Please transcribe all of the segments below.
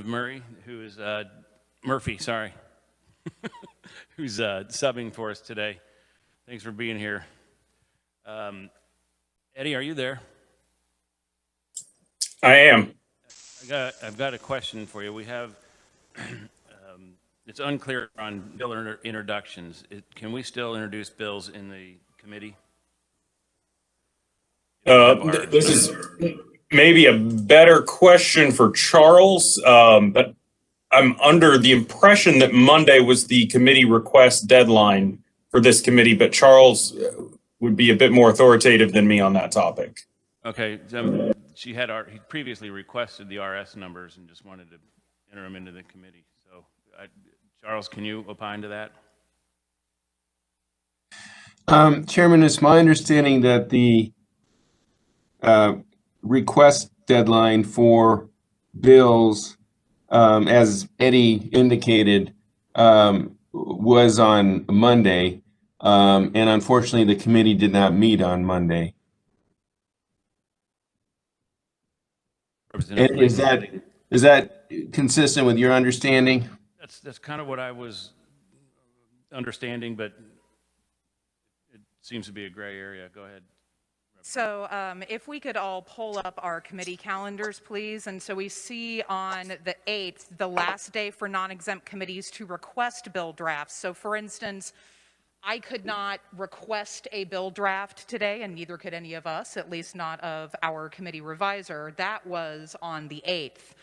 Representative Murphy, sorry, who's subbing for us today. Thanks for being here. Eddie, are you there? I am. I've got a question for you. We have, it's unclear on bill introductions. Can we still introduce bills in the committee? This is maybe a better question for Charles, but I'm under the impression that Monday was the committee request deadline for this committee, but Charles would be a bit more authoritative than me on that topic. Okay, he previously requested the RS numbers and just wanted to enter them into the committee. So, Charles, can you opine to that? Chairman, it's my understanding that the request deadline for bills, as Eddie indicated, was on Monday, and unfortunately the committee did not meet on Monday. Is that consistent with your understanding? That's kind of what I was understanding, but it seems to be a gray area. Go ahead. So if we could all pull up our committee calendars, please. And so we see on the 8th, the last day for non-exempt committees to request bill drafts. So for instance, I could not request a bill draft today, and neither could any of us, at least not of our committee reviser. That was on the 8th.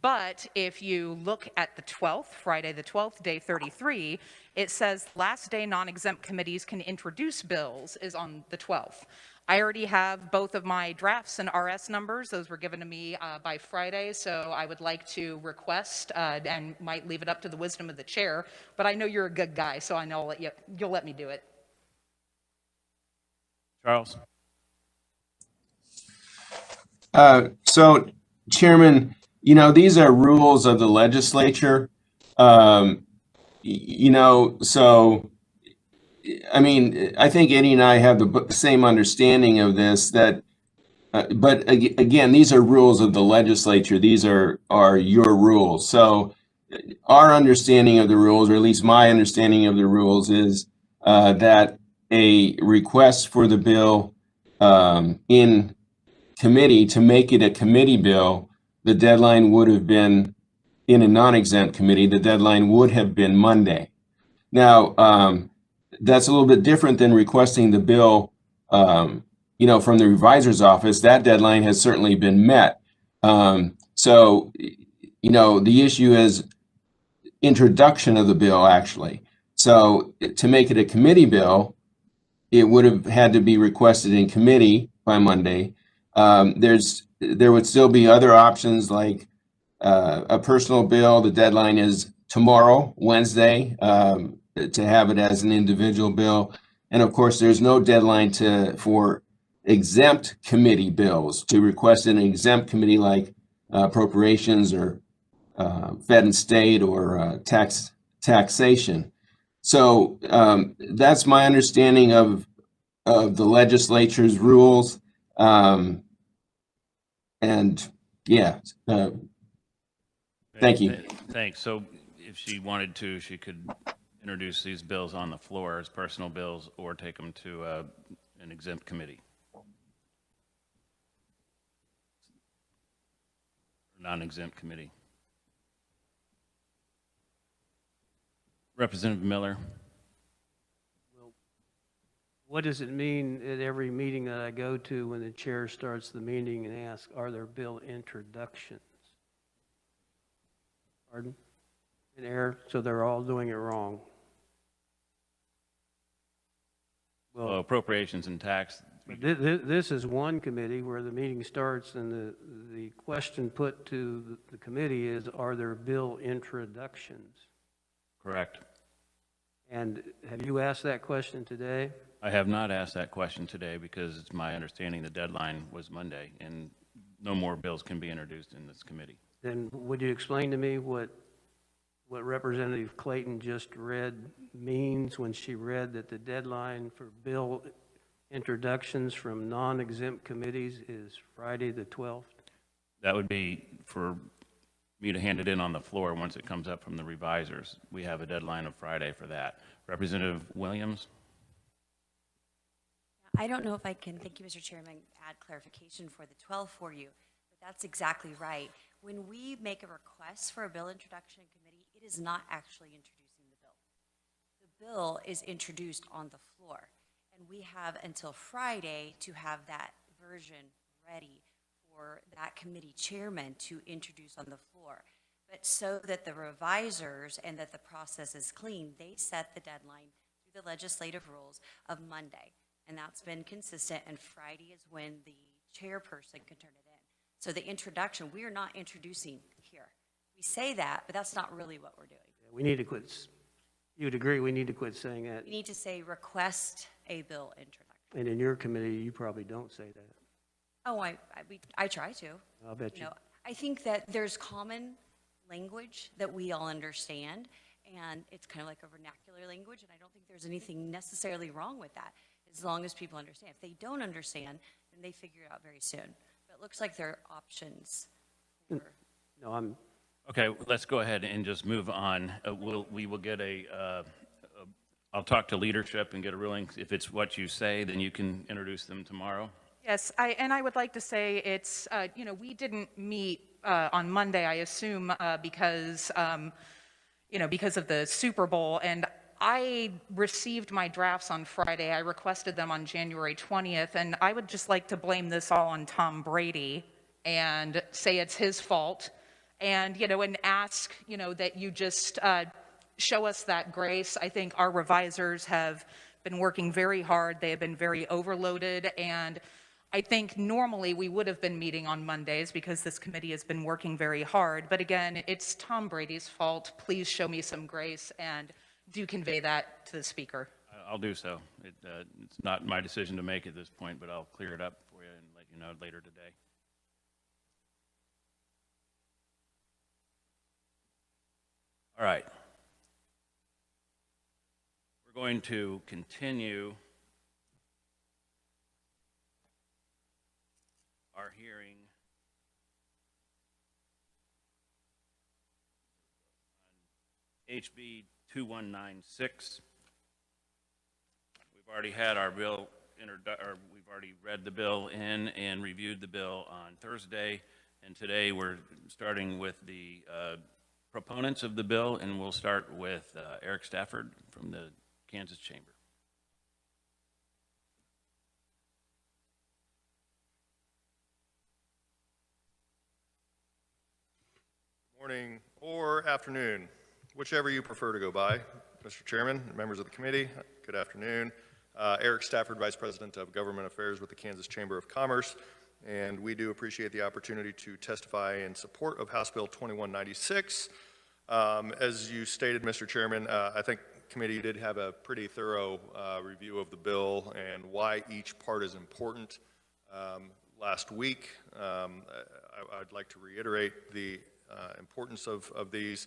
But if you look at the 12th, Friday the 12th, day 33, it says last day non-exempt committees can introduce bills is on the 12th. I already have both of my drafts and RS numbers. Those were given to me by Friday, so I would like to request and might leave it up to the wisdom of the chair, but I know you're a good guy, so I know you'll let me do it. Charles? So, Chairman, you know, these are rules of the legislature. You know, so I mean, I think Eddie and I have the same understanding of this, that, but again, these are rules of the legislature. These are your rules. So our understanding of the rules, or at least my understanding of the rules, is that a request for the bill in committee, to make it a committee bill, the deadline would have been, in a non-exempt committee, the deadline would have been Monday. Now, that's a little bit different than requesting the bill, you know, from the revisor's office. That deadline has certainly been met. So, you know, the issue is introduction of the bill, actually. So to make it a committee bill, it would have had to be requested in committee by Monday. There would still be other options, like a personal bill. The deadline is tomorrow, Wednesday, to have it as an individual bill. And of course, there's no deadline for exempt committee bills, to request an exempt committee like appropriations or Fed and state or taxation. So that's my understanding of the legislature's rules. And yeah, thank you. Thanks. So if she wanted to, she could introduce these bills on the floor as personal bills or take them to an exempt committee. Non-exempt committee. Representative Miller. Well, what does it mean at every meeting that I go to when the chair starts the meeting and asks, are there bill introductions? Pardon? In error, so they're all doing it wrong. Well, appropriations and tax. This is one committee where the meeting starts, and the question put to the committee is, are there bill introductions? Correct. And have you asked that question today? I have not asked that question today because it's my understanding the deadline was Monday and no more bills can be introduced in this committee. Then would you explain to me what Representative Clayton just read means when she read that the deadline for bill introductions from non-exempt committees is Friday the 12th? That would be for me to hand it in on the floor once it comes up from the revisers. We have a deadline of Friday for that. Representative Williams? I don't know if I can, thank you, Mr. Chairman, add clarification for the 12 for you, but that's exactly right. When we make a request for a bill introduction in committee, it is not actually introducing the bill. The bill is introduced on the floor, and we have until Friday to have that version ready for that committee chairman to introduce on the floor. But so that the revisers and that the process is clean, they set the deadline through the legislative rules of Monday. And that's been consistent, and Friday is when the chairperson can turn it in. So the introduction, we are not introducing here. We say that, but that's not really what we're doing. We need to quit, you'd agree, we need to quit saying that. We need to say request a bill introduction. And in your committee, you probably don't say that. Oh, I try to. I'll bet you. You know, I think that there's common language that we all understand, and it's kind of like a vernacular language, and I don't think there's anything necessarily wrong with that, as long as people understand. If they don't understand, then they figure it out very soon. But it looks like there are options for... No, I'm, Okay, let's go ahead and just move on. We will get I'll talk to leadership and get a ruling. If it's what you say, then you can introduce them tomorrow. Yes, and I would like to say it's, you know, we didn't meet on Monday, I assume, because, you know, because of the Super Bowl, and I received my drafts on Friday. I requested them on January 20th, and I would just like to blame this all on Tom Brady and say it's his fault, and, you know, and ask, you know, that you just show us that grace. I think our revisers have been working very hard. They have been very overloaded, and I think normally we would have been meeting on Mondays because this committee has been working very hard. But again, it's Tom Brady's fault. Please show me some grace and do convey that to the speaker. I'll do so. It's not my decision to make at this point, but I'll clear it up for you and let you know later today. All right. We're going to continue our hearing on HB 2196. We've already had our bill, we've already read the bill in and reviewed the bill on Thursday, and today we're starting with the proponents of the bill, and we'll start with Eric Stafford from the Kansas Chamber. Morning or afternoon, whichever you prefer to go by. Mr. Chairman, members of the committee, good afternoon. Eric Stafford, Vice President of Government Affairs with the Kansas Chamber of Commerce, and we do appreciate the opportunity to testify in support of House Bill 2196. As you stated, Mr. Chairman, I think the committee did have a pretty thorough review of the bill and why each part is important. Last week, I'd like to reiterate the importance of these,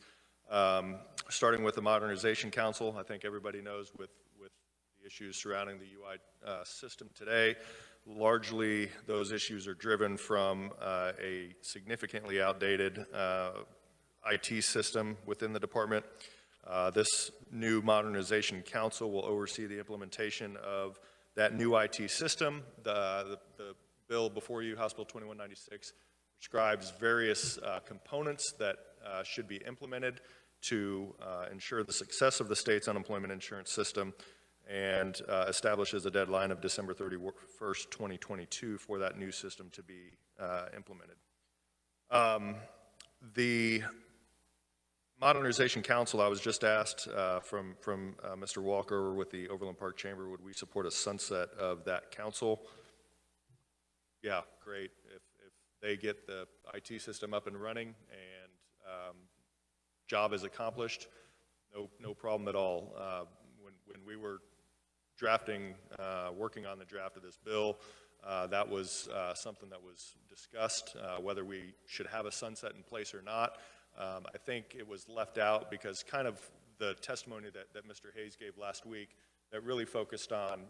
starting with the Modernization Council. I think everybody knows with the issues surrounding the UI system today, largely those issues are driven from a significantly outdated IT system within the department. This new Modernization Council will oversee the implementation of that new IT system. The bill before you, House Bill 2196, prescribes various components that should be implemented to ensure the success of the state's unemployment insurance system, and establishes a deadline of December 31st, 2022 for that new system to be implemented. The Modernization Council, I was just asked from Mr. Walker with the Overland Park Chamber, would we support a sunset of that council? Yeah, great. If they get the IT system up and running and job is accomplished, no problem at all. When we were drafting, working on the draft of this bill, that was something that was discussed, whether we should have a sunset in place or not. I think it was left out because kind of the testimony that Mr. Hayes gave last week that really focused on,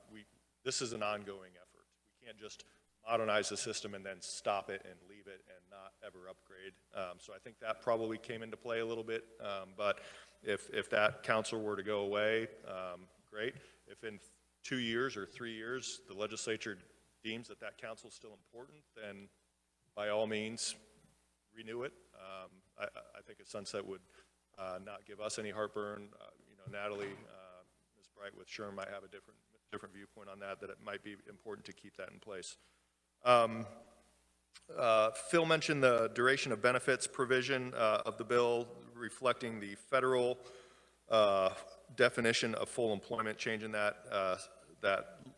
this is an ongoing effort. We can't just modernize the system and then stop it and leave it and not ever upgrade. So I think that probably came into play a little bit. But if that council were to go away, great. If in 2 years or 3 years the legislature deems that that council is still important, then by all means renew it. I think a sunset would not give us any heartburn. You know, Natalie, Ms. Bright with Sherm might have a different viewpoint on that, that it might be important to keep that in place. Phil mentioned the duration of benefits provision of the bill, reflecting the federal definition of full employment, changing that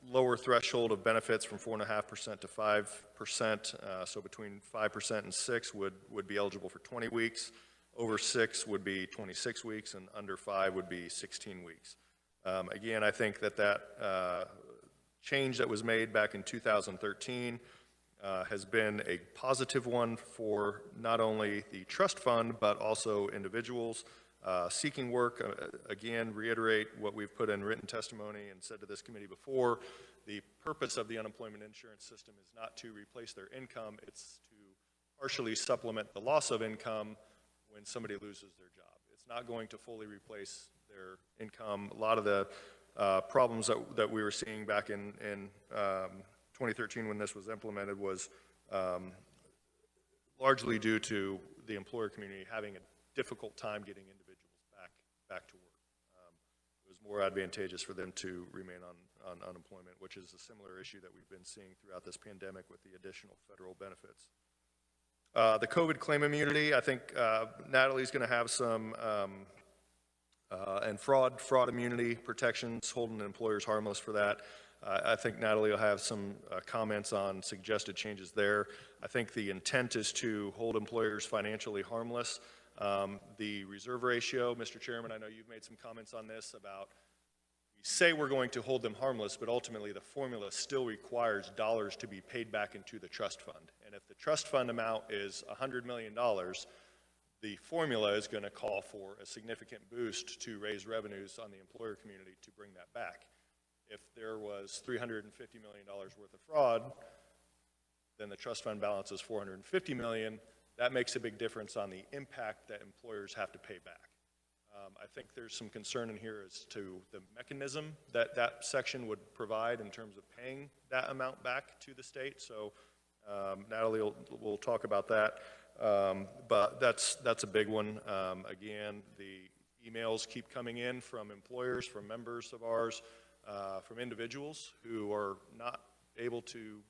lower threshold of benefits from 4.5% to 5%. So between 5% and 6% would be eligible for 20 weeks. Over 6 would be 26 weeks, and under 5 would be 16 weeks. Again, I think that change that was made back in 2013 has been a positive one for not only the trust fund, but also individuals seeking work. Again, reiterate what we've put in written testimony and said to this committee before. The purpose of the unemployment insurance system is not to replace their income, it's to partially supplement the loss of income when somebody loses their job. It's not going to fully replace their income. A lot of the problems that we were seeing back in 2013 when this was implemented was largely due to the employer community having a difficult time getting individuals back to work. It was more advantageous for them to remain on unemployment, which is a similar issue that we've been seeing throughout this pandemic with the additional federal benefits. The COVID claim immunity, I think Natalie's going to have some, and fraud immunity protections, holding employers harmless for that. I think Natalie will have some comments on suggested changes there. I think the intent is to hold employers financially harmless. The reserve ratio, Mr. Chairman, I know you've made some comments on this about, we say we're going to hold them harmless, but ultimately the formula still requires dollars to be paid back into the trust fund. And if the trust fund amount is $100 million, the formula is going to call for a significant boost to raise revenues on the employer community to bring that back. If there was $350 million worth of fraud, then the trust fund balance is $450 million. That makes a big difference on the impact that employers have to pay back. I think there's some concern in here as to the mechanism that that section would provide in terms of paying that amount back to the state. So Natalie will talk about that. But that's a big one. Again, the emails keep coming in from employers, from members of ours, from individuals who are not able to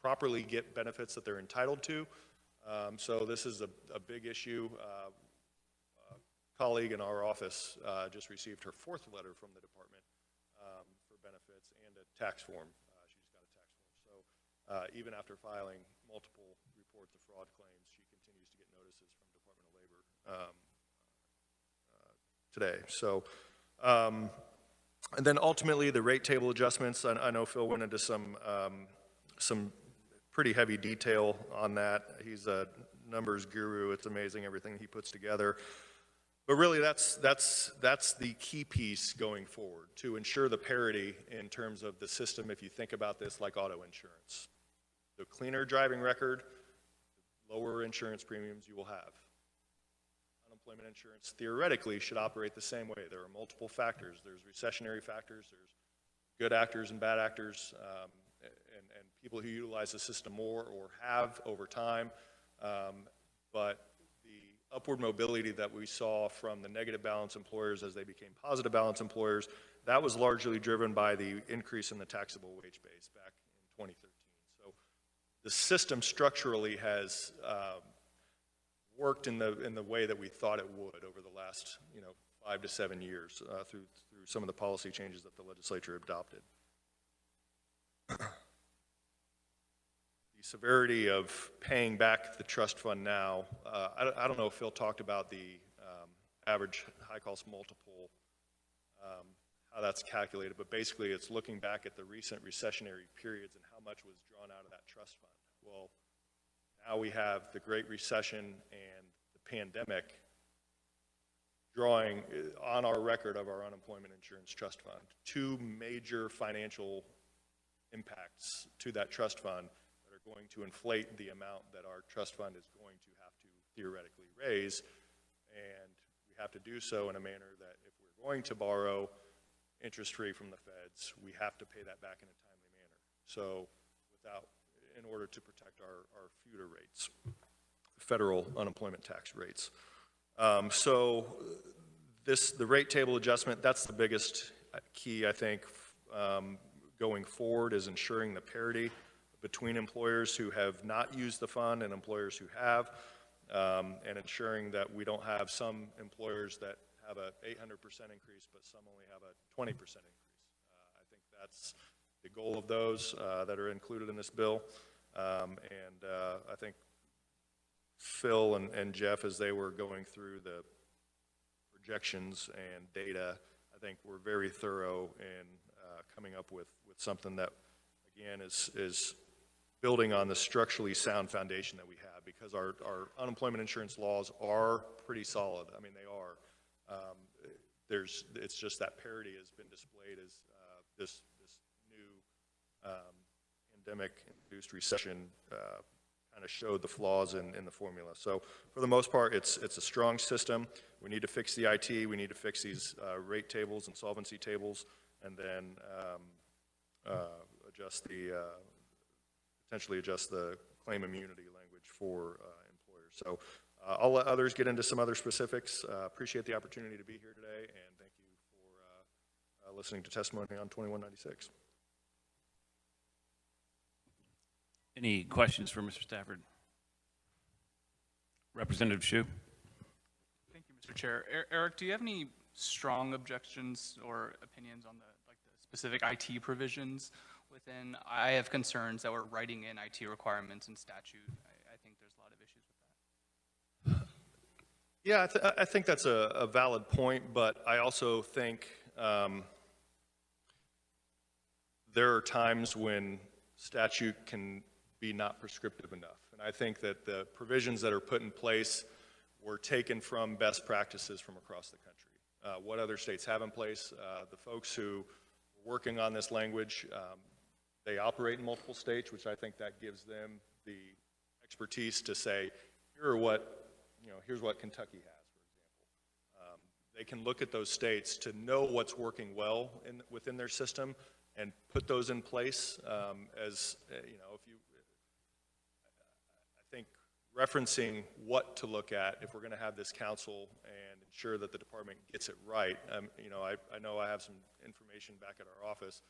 properly get benefits that they're entitled to. So this is a big issue. A colleague in our office just received her 4th letter from the department for benefits and a tax form. She just got a tax form. So even after filing multiple reports of fraud claims, she continues to get notices from Department of Labor today. So, and then ultimately the rate table adjustments. I know Phil went into some pretty heavy detail on that. He's a numbers guru. It's amazing everything he puts together. But really that's the key piece going forward, to ensure the parity in terms of the system. If you think about this like auto insurance, the cleaner driving record, the lower insurance premiums you will have. Unemployment insurance theoretically should operate the same way. There are multiple factors. There's recessionary factors, there's good actors and bad actors, and people who utilize the system more or have over time. But the upward mobility that we saw from the negative balance employers as they became positive balance employers, that was largely driven by the increase in the taxable wage base back in 2013. So the system structurally has worked in the way that we thought it would over the last 5 to 7 years through some of the policy changes that the legislature adopted. The severity of paying back the trust fund now, I don't know if Phil talked about the average high cost multiple, how that's calculated, but basically it's looking back at the recent recessionary periods and how much was drawn out of that trust fund. Well, now we have the Great Recession and the pandemic drawing on our record of our unemployment insurance trust fund. 2 major financial impacts to that trust fund that you're going to inflate the amount that our trust fund is going to have to theoretically raise, and we have to do so in a manner that if we're going to borrow interest-free from the feds, we have to pay that back in a timely manner. So in order to protect our future rates, federal unemployment tax rates. The rate table adjustment, that's the biggest key, I think, going forward, is ensuring the parity between employers who have not used the fund and employers who have, and ensuring that we don't have some employers that have a 800% increase, but some only have a 20% increase. I think that's the goal of those that are included in this bill. I think Phil and Jeff, as they were going through the projections and data, I think were very thorough in coming up with something that, again, is building on the structurally sound foundation that we have, because our unemployment insurance laws are pretty solid. I mean, they are. It's just that parity has been displayed as this new pandemic-induced recession kind of showed the flaws in the formula. So for the most part, it's a strong system. We need to fix the IT. We need to fix these rate tables and solvency tables, and then potentially adjust the claim immunity language for employers. So I'll let others get into some other specifics. Appreciate the opportunity to be here today, and thank you for listening to testimony on 2196. Any questions for Mr. Stafford? Representative Shu. Thank you, Mr. Chair. Eric, do you have any strong objections or opinions on the specific IT provisions within? I have concerns that we're writing in IT requirements in statute. I think there's a lot of issues with that. Yeah, I think that's a valid point, but I also think there are times when statute can be not prescriptive enough. And I think that the provisions that are put in place were taken from best practices from across the country. What other states have in place, the folks who are working on this language, they operate in multiple states, which I think that gives them the expertise to say, here's what Kentucky has, for example. They can look at those states to know what's working well within their system and put those in place. I think referencing what to look at if we're going to have this council and ensure that the department gets it right. I know I have some information back at our office.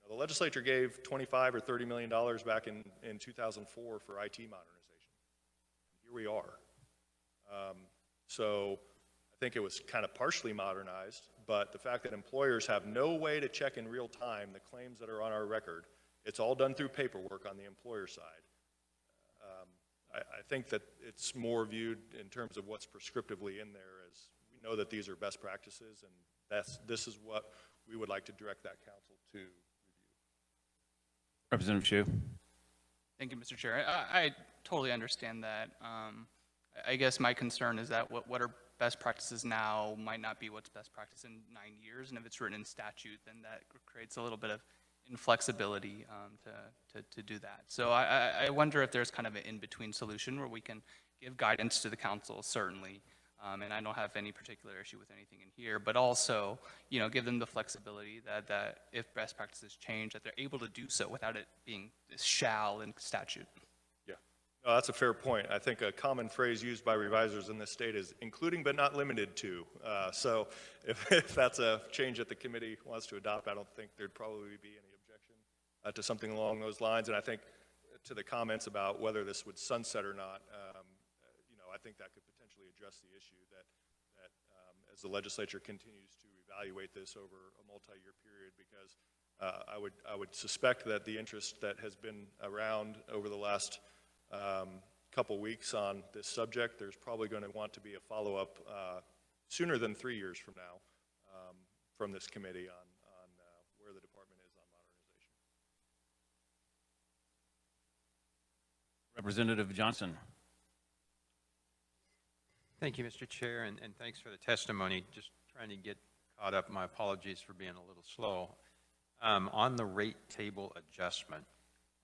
The legislature gave $25 or $30 million back in 2004 for IT modernization. Here we are. So I think it was kind of partially modernized, but the fact that employers have no way to check in real time the claims that are on our record, it's all done through paperwork on the employer side. I think that it's more viewed in terms of what's prescriptively in there, as we know that these are best practices, and this is what we would like to direct that council to review. Representative Shu. Thank you, Mr. Chair. I totally understand that. I guess my concern is that what are best practices now might not be what's best practice in 9 years, and if it's written in statute, then that creates a little bit of inflexibility to do that. So I wonder if there's kind of an in-between solution where we can give guidance to the council, certainly, and I don't have any particular issue with anything in here, but also, give them the flexibility that if best practices change, that they're able to do so without it being this shall in statute. Yeah, no, that's a fair point. I think a common phrase used by revisers in this state is including but not limited to. So if that's a change that the committee wants to adopt, I don't think there'd probably be any objection to something along those lines. And I think to the comments about whether this would sunset or not, I think that could potentially address the issue that as the legislature continues to evaluate this over a multi-year period, because I would suspect that the interest that has been around over the last couple weeks on this subject, there's probably going to want to be a follow-up sooner than 3 years from now from this committee on where the department is on modernization. Representative Johnson. Thank you, Mr. Chair, and thanks for the testimony. Just trying to get caught up. My apologies for being a little slow. On the rate table adjustment,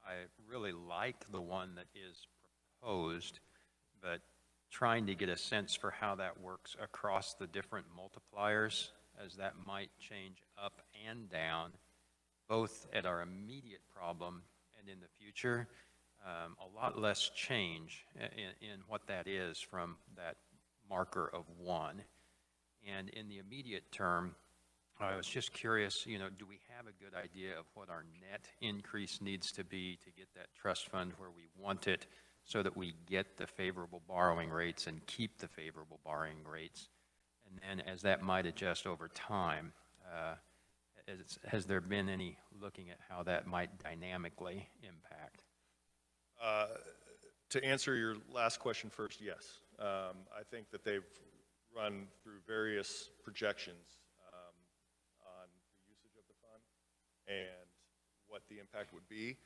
I really like the one that is proposed, but trying to get a sense for how that works across the different multipliers, as that might change up and down, both at our immediate problem and in the future. A lot less change in what that is from that marker of 1. And in the immediate term, I was just curious, you know, do we have a good idea of what our net increase needs to be to get that trust fund where we want it, so that we get the favorable borrowing rates and keep the favorable borrowing rates? And then as that might adjust over time, has there been any looking at how that might dynamically impact? To answer your last question first, yes. I think that they've run through various projections on the usage of the fund and what the impact would be.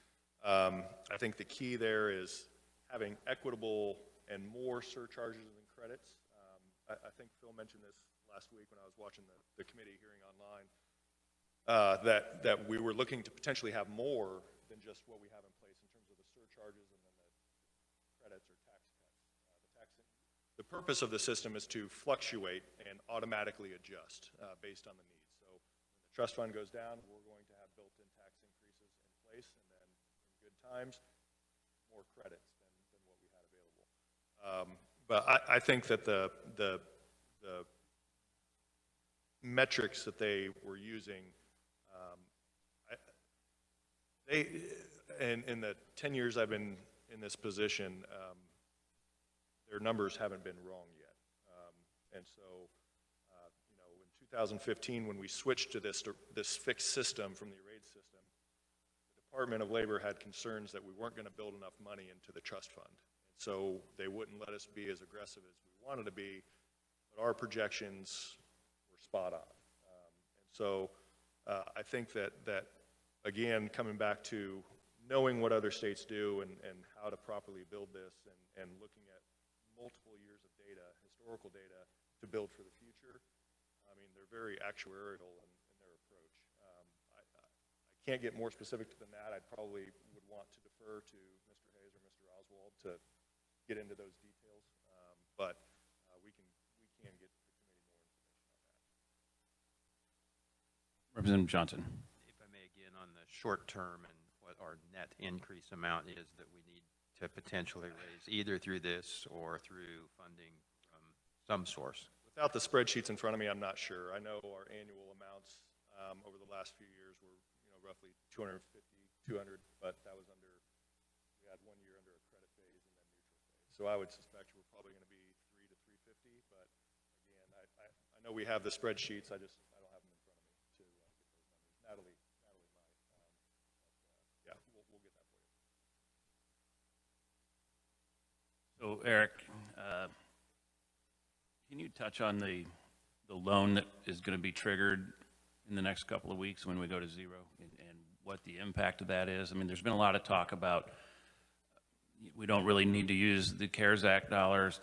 I think the key there is having equitable and more surcharges than credits. I think Phil mentioned this last week when I was watching the committee hearing online, that we were looking to potentially have more than just what we have in place in terms of the surcharges and then the credits or tax cuts. The purpose of the system is to fluctuate and automatically adjust based on the needs. So when the trust fund goes down, we're going to have built-in tax increases in place, and then in good times, more credits than what we had available. But I think that the metrics that they were using, in the 10 years I've been in this position, their numbers haven't been wrong yet. And so, you know, in 2015, when we switched to this fixed system from the arrayed system, the Department of Labor had concerns that we weren't going to build enough money into the trust fund. And so they wouldn't let us be as aggressive as we wanted to be, but our projections were spot on. And so I think that again, coming back to knowing what other states do and how to properly build this and looking at multiple years of data, historical data, to build for the future. I mean, they're very actuarial in their approach. I can't get more specific than that. I probably would want to defer to Mr. Hayes or Mr. Oswald to get into those details, but we can get the committee more information on that. Representative Johnson. If I may, again, on the short term and what our net increase amount is that we need to potentially raise, either through this or through funding from some source. Without the spreadsheets in front of me, I'm not sure. I know our annual amounts over the last few years were, you know, roughly 250, 200, but that was under, we had 1 year under a credit phase and then neutral phase. So I would suspect we're probably going to be 300 to 350, but again, I know we have the spreadsheets, I don't have them in front of me to get those numbers. Natalie might, yeah, we'll get that for you. So Eric, can you touch on the loan that is going to be triggered in the next couple of weeks when we go to zero, and what the impact of that is? I mean, there's been a lot of talk about we don't really need to use the CARES Act dollars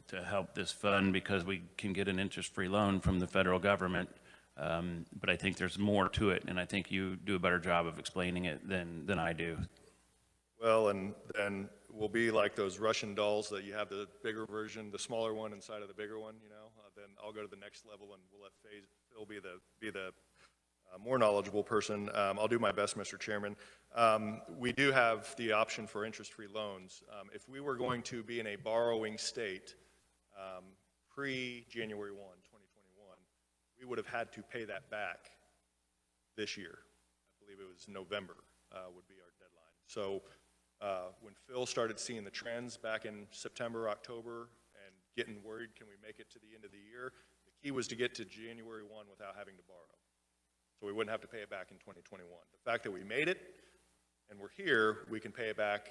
to help this fund because we can get an interest-free loan from the federal government. But I think there's more to it, and I think you do a better job of explaining it than I do. Well, and we'll be like those Russian dolls that you have the bigger version, the smaller one inside of the bigger one, you know. Then I'll go to the next level and we'll let Phil be the more knowledgeable person. I'll do my best, Mr. Chairman. We do have the option for interest-free loans. If we were going to be in a borrowing state pre-January 1, 2021, we would have had to pay that back this year. I believe it was November would be our deadline. So when Phil started seeing the trends back in September, October, and getting worried, can we make it to the end of the year? The key was to get to January 1 without having to borrow. So we wouldn't have to pay it back in 2021. The fact that we made it and we're here, we can pay it back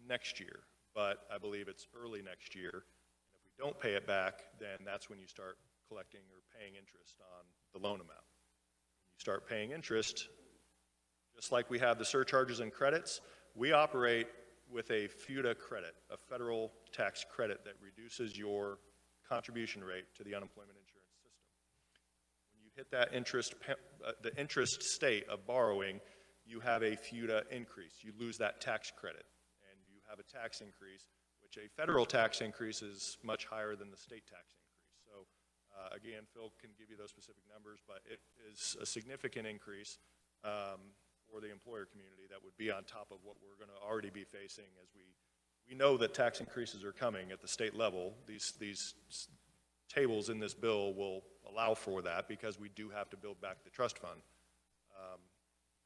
next year. But I believe it's early next year. And if we don't pay it back, then that's when you start collecting or paying interest on the loan amount. When you start paying interest, just like we have the surcharges and credits, we operate with a FUTA credit, a federal tax credit that reduces your contribution rate to the unemployment insurance system. When you hit that the interest state of borrowing, you have a FUTA increase. You lose that tax credit, and you have a tax increase, which a federal tax increase is much higher than the state tax increase. So again, Phil can give you those specific numbers, but it is a significant increase for the employer community that would be on top of what we're going to already be facing as we know that tax increases are coming at the state level. These tables in this bill will allow for that because we do have to build back the trust fund.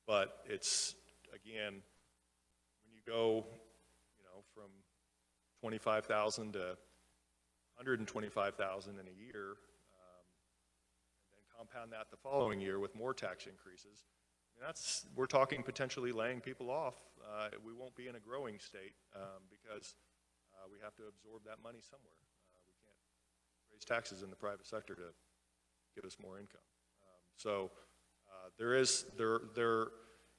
But it's, again, when you go, from 25,000 to 125,000 in a year, and then compound that the following year with more tax increases, we're talking potentially laying people off. We won't be in a growing state because we have to absorb that money somewhere. We can't raise taxes in the private sector to give us more income.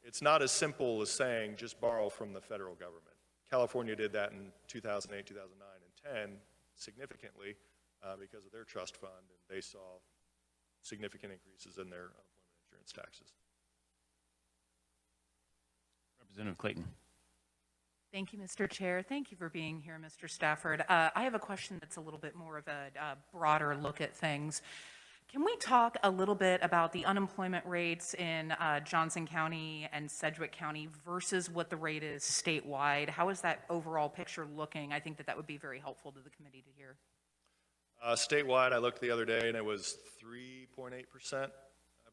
It's not as simple as saying just borrow from the federal government. California did that in 2008, 2009, and 10 significantly because of their trust fund, and they saw significant increases in their unemployment insurance taxes. Representative Clayton. Thank you, Mr. Chair. Thank you for being here, Mr. Stafford. I have a question that's a little bit more of a broader look at things. Can we talk a little bit about the unemployment rates in Johnson County and Sedgwick County versus what the rate is statewide? How is that overall picture looking? I think that would be very helpful to the committee to hear. Statewide, I looked the other day and it was 3.8%, I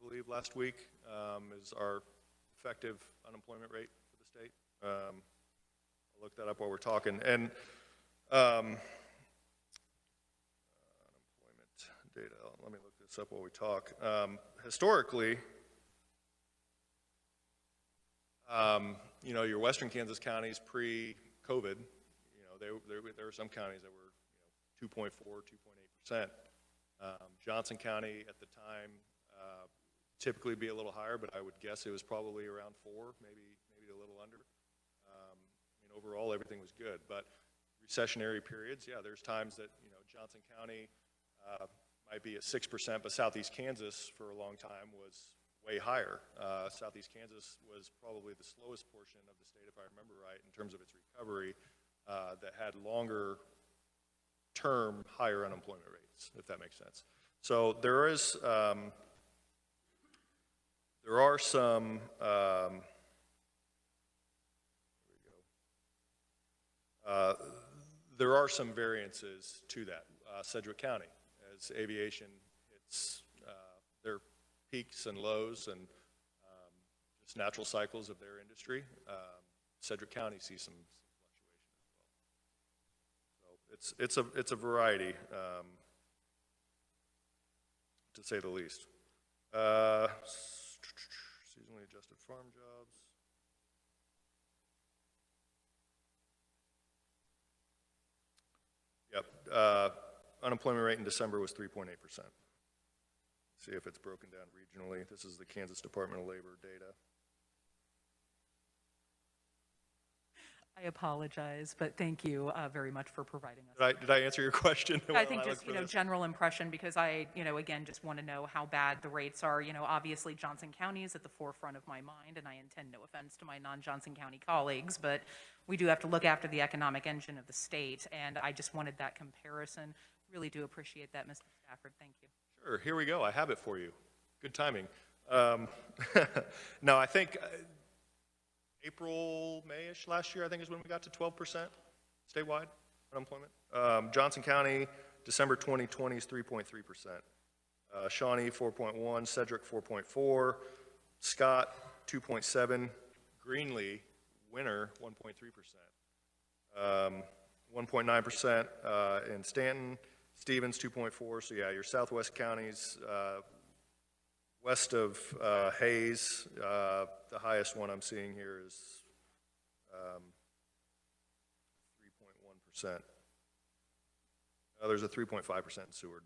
believe, last week is our effective unemployment rate for the state. I'll look that up while we're talking. And unemployment data, let me look this up while we talk. Historically, your western Kansas counties pre-COVID, there were some counties that were 2.4, 2.8%. Johnson County at the time typically be a little higher, but I would guess it was probably around 4, maybe a little under. Overall, everything was good, but recessionary periods, yeah, there's times that Johnson County might be at 6%, but Southeast Kansas for a long time was way higher. Southeast Kansas was probably the slowest portion of the state, if I remember right, in terms of its recovery, that had longer term higher unemployment rates, if that makes sense. So there are some there are some variances to that. Sedgwick County, as aviation hits their peaks and lows and just natural cycles of their industry, Sedgwick County sees some fluctuation as well. So it's a variety, to say the least. Seasonally adjusted farm jobs. Yep. Unemployment rate in December was 3.8%. See if it's broken down regionally. This is the Kansas Department of Labor data. I apologize, but thank you very much for providing us. Did I answer your question? I think just, general impression, because I, again, just want to know how bad the rates are. Obviously Johnson County is at the forefront of my mind, and I intend no offense to my non-Johnson County colleagues, but we do have to look after the economic engine of the state, and I just wanted that comparison. Really do appreciate that, Mr. Stafford. Thank you. Sure, here we go. I have it for you. Good timing. No, I think April, May-ish last year, I think is when we got to 12% statewide unemployment. Johnson County, December 2020 is 3.3%. Shawnee, 4.1, Sedgwick, 4.4, Scott, 2.7, Greenlee, Winter, 1.3%. 1.9% in Stanton, Stevens, 2.4. So yeah, your southwest counties, west of Hayes, the highest one I'm seeing here is 3.1%. There's a 3.5% in Seward.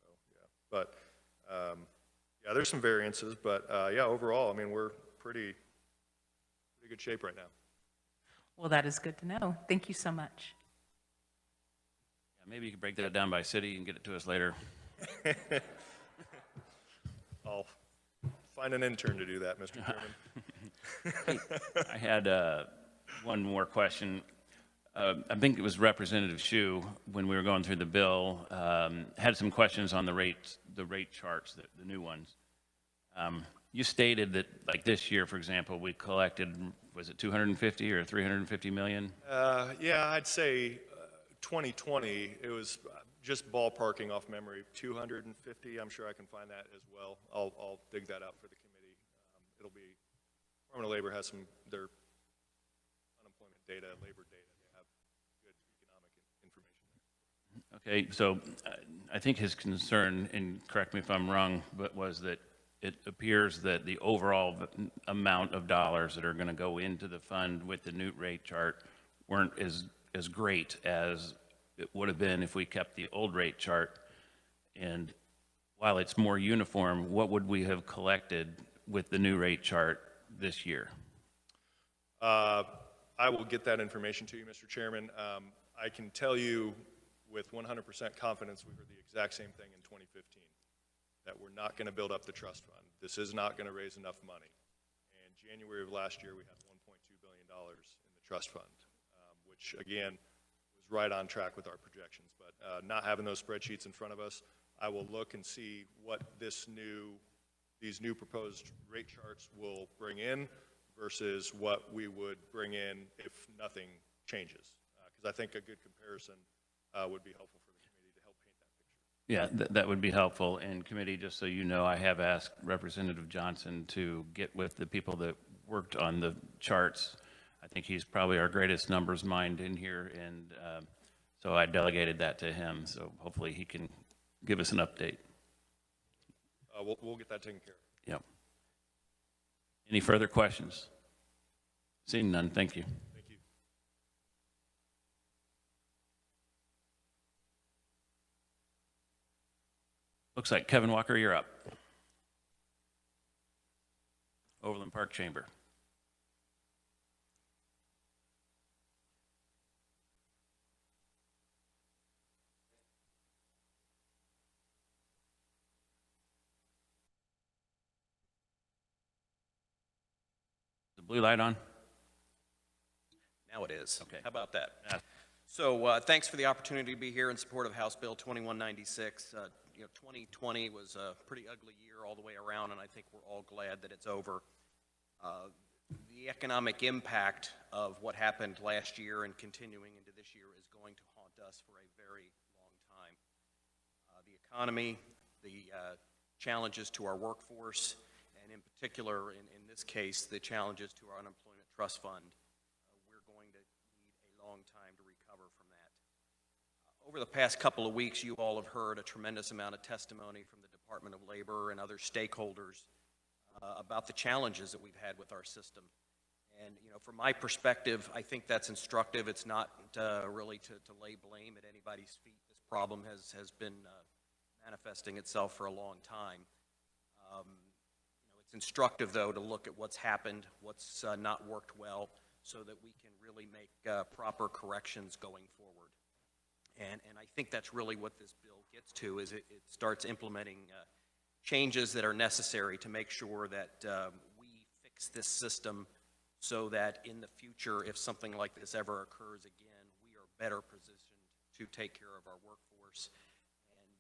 So, yeah. But yeah, there's some variances, but yeah, overall, I mean, we're pretty good shape right now. Well, that is good to know. Thank you so much. Yeah, maybe you could break that down by city and get it to us later. I'll find an intern to do that, Mr. Chairman. I had one more question. I think it was Representative Shu, when we were going through the bill, had some questions on the rate charts, the new ones. You stated that, like this year, for example, we collected, was it 250 or 350 million? Yeah, I'd say 2020, it was just ballparking off memory, 250. I'm sure I can find that as well. I'll dig that out for the committee. It'll be, Department of Labor has their unemployment data, labor data. They have good economic information there. Okay, so I think his concern, and correct me if I'm wrong, but was that it appears that the overall amount of dollars that are going to go into the fund with the new rate chart weren't as great as it would have been if we kept the old rate chart. And while it's more uniform, what would we have collected with the new rate chart this year? I will get that information to you, Mr. Chairman. I can tell you with 100% confidence we heard the exact same thing in 2015, that we're not going to build up the trust fund. This is not going to raise enough money. And January of last year, we had $1.2 billion in the trust fund, which again was right on track with our projections. But not having those spreadsheets in front of us, I will look and see what these new proposed rate charts will bring in versus what we would bring in if nothing changes. Because I think a good comparison would be helpful for the committee to help paint that picture. Yeah, that would be helpful. And committee, just so you know, I have asked Representative Johnson to get with the people that worked on the charts. I think he's probably our greatest numbers mind in here, and so I delegated that to him. So hopefully he can give us an update. We'll get that taken care of. Yep. Any further questions? Seeing none, thank you. Thank you. Looks like Kevin Walker, you're up. Overland Park Chamber. The blue light on? Now it is. Okay. How about that? Yeah. So thanks for the opportunity to be here in support of House Bill 2196. 2020 was a pretty ugly year all the way around, and I think we're all glad that it's over. The economic impact of what happened last year and continuing into this year is going to haunt us for a very long time. The economy, the challenges to our workforce, and in particular, in this case, the challenges to our unemployment trust fund. We're going to need a long time to recover from that. Over the past couple of weeks, you all have heard a tremendous amount of testimony from the Department of Labor and other stakeholders about the challenges that we've had with our system. And, from my perspective, I think that's instructive. It's not really to lay blame at anybody's feet. This problem has been manifesting itself for a long time. It's instructive, though, to look at what's happened, what's not worked well, so that we can really make proper corrections going forward. And I think that's really what this bill gets to, is it starts implementing changes that are necessary to make sure that we fix this system so that in the future, if something like this ever occurs again, we are better positioned to take care of our workforce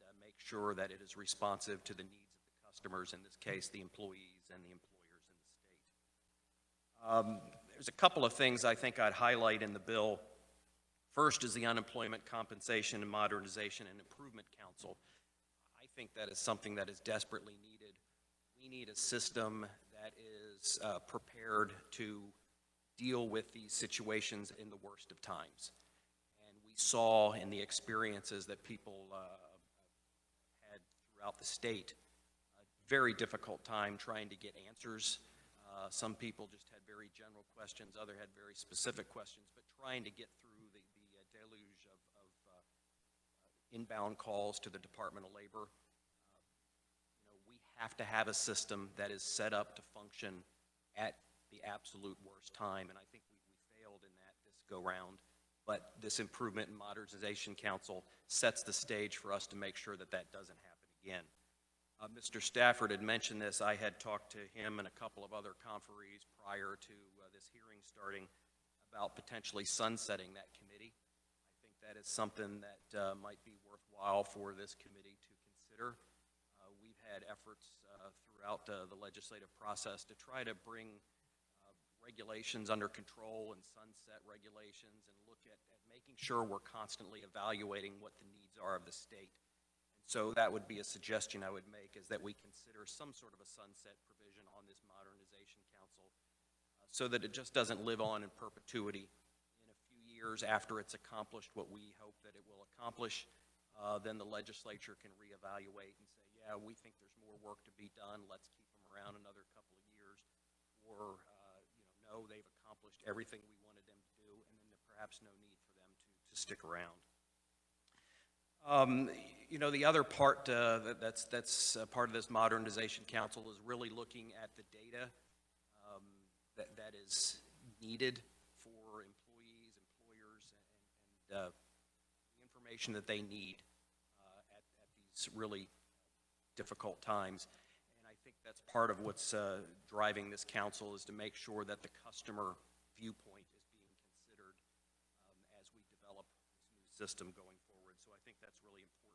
and make sure that it is responsive to the needs of the customers, in this case, the employees and the employers in the state. There's a couple of things I think I'd highlight in the bill. First is the Unemployment Compensation and Modernization and Improvement Council. I think that is something that is desperately needed. We need a system that is prepared to deal with these situations in the worst of times. And we saw in the experiences that people had throughout the state a very difficult time trying to get answers. Some people just had very general questions, others had very specific questions, but trying to get through the deluge of inbound calls to the Department of Labor. We have to have a system that is set up to function at the absolute worst time, and I think we failed in that this go-round. But this Improvement and Modernization Council sets the stage for us to make sure that that doesn't happen again. Mr. Stafford had mentioned this. I had talked to him and a couple of other conferees prior to this hearing starting about potentially sunsetting that committee. I think that is something that might be worthwhile for this committee to consider. We've had efforts throughout the legislative process to try to bring regulations under control and sunset regulations and look at making sure we're constantly evaluating what the needs are of the state. So that would be a suggestion I would make, is that we consider some sort of a sunset provision on this Modernization Council so that it just doesn't live on in perpetuity. In a few years after it's accomplished what we hope that it will accomplish, then the legislature can reevaluate and say, yeah, we think there's more work to be done, let's keep them around another couple of years, or no, they've accomplished everything we wanted them to do, and then perhaps no need for them to stick around. The other part that's part of this Modernization Council is really looking at the data that is needed for employees, employers, and the information that they need at these really difficult times. And I think that's part of what's driving this council, is to make sure that the customer viewpoint is being considered as we develop this new system going forward. So I think that's really important.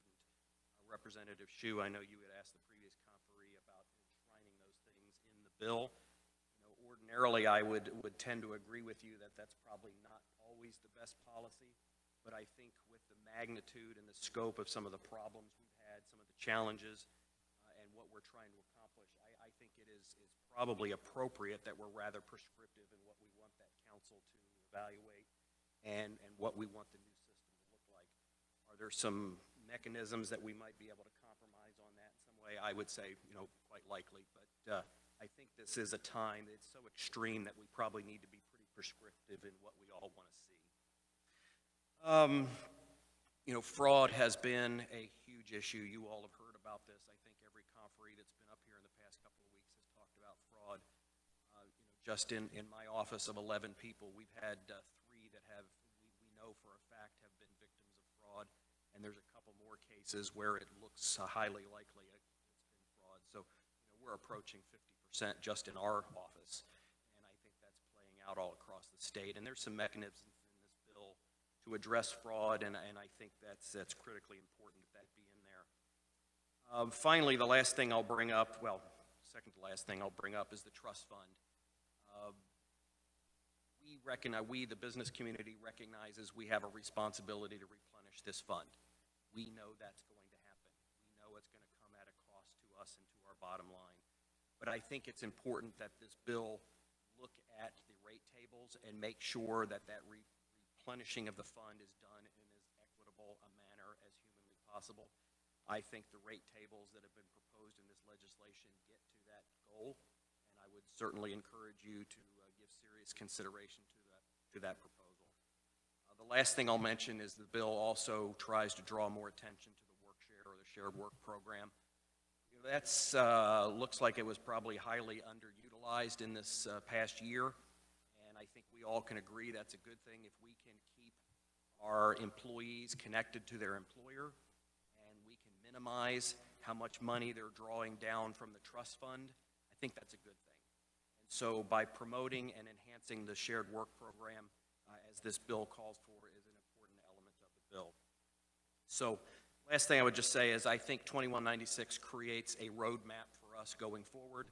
Representative Hsu, I know you had asked the previous conferee about enshrining those things in the bill. Ordinarily I would tend to agree with you that that's probably not always the best policy, but I think with the magnitude and the scope of some of the problems we've had, some of the challenges, and what we're trying to accomplish, I think it is probably appropriate that we're rather prescriptive in what we want that council to evaluate and what we want the new system to look like. Are there some mechanisms that we might be able to compromise on that in some way? I would say, quite likely, but I think this is a time that's so extreme that we probably need to be pretty prescriptive in what we all want to see. Fraud has been a huge issue. You all have heard about this. I think every conferee that's been up here in the past couple of weeks has talked about fraud. Just in my office of 11 people, we've had 3 that we know for a fact have been victims of fraud, and there's a couple more cases where it looks highly likely it's been fraud. So we're approaching 50% just in our office, and I think that's playing out all across the state. And there's some mechanisms in this bill to address fraud, and I think that's critically important that be in there. Finally, the last thing I'll bring up, well, second to last thing I'll bring up, is the trust fund. We, the business community, recognizes we have a responsibility to replenish this fund. We know that's going to happen. We know it's going to come at a cost to us and to our bottom line. But I think it's important that this bill look at the rate tables and make sure that replenishing of the fund is done in as equitable a manner as humanly possible. I think the rate tables that have been proposed in this legislation get to that goal, and I would certainly encourage you to give serious consideration to that proposal. The last thing I'll mention is the bill also tries to draw more attention to the work share, or the shared work program. That's looks like it was probably highly underutilized in this past year, and I think we all can agree that's a good thing if we can keep our employees connected to their employer, and we can minimize how much money they're drawing down from the trust fund. I think that's a good thing. And so by promoting and enhancing the shared work program, as this bill calls for, is an important element of the bill. So last thing I would just say is I think 2196 creates a roadmap for us going forward.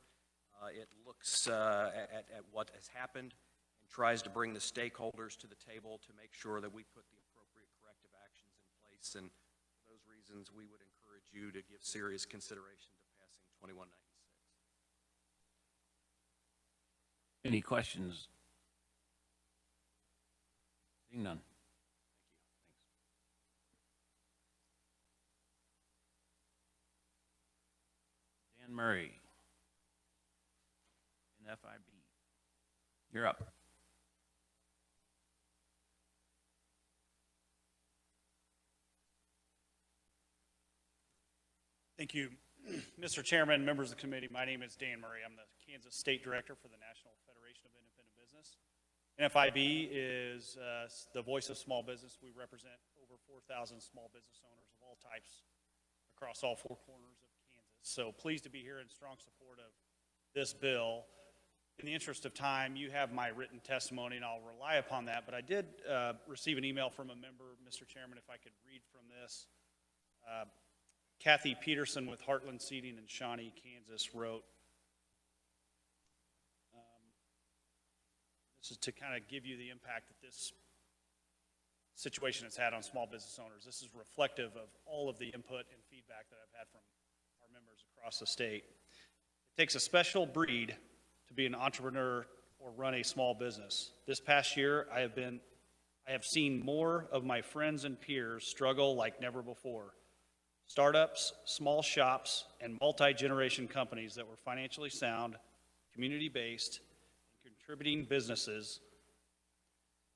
It looks at what has happened and tries to bring the stakeholders to the table to make sure that we put the appropriate corrective actions in place. And for those reasons, we would encourage you to give serious consideration to passing 2196. Any questions? Seeing none. Dan Murray, NFIB. You're up. Thank you, Mr. Chairman, members of the committee. My name is Dan Murray. I'm the Kansas State Director for the National Federation of Independent Business. NFIB is the voice of small business. We represent over 4,000 small business owners of all types across all 4 corners of Kansas. So pleased to be here in strong support of this bill. In the interest of time, you have my written testimony, and I'll rely upon that. But I did receive an email from a member, Mr. Chairman, if I could read from this. Kathy Peterson with Heartland Seating in Shawnee, Kansas, wrote, this is to kind of give you the impact that this situation has had on small business owners. This is reflective of all of the input and feedback that I've had from our members across the state. It takes a special breed to be an entrepreneur or run a small business. This past year, I have seen more of my friends and peers struggle like never before. Startups, small shops, and multi-generation companies that were financially sound, community-based, and contributing businesses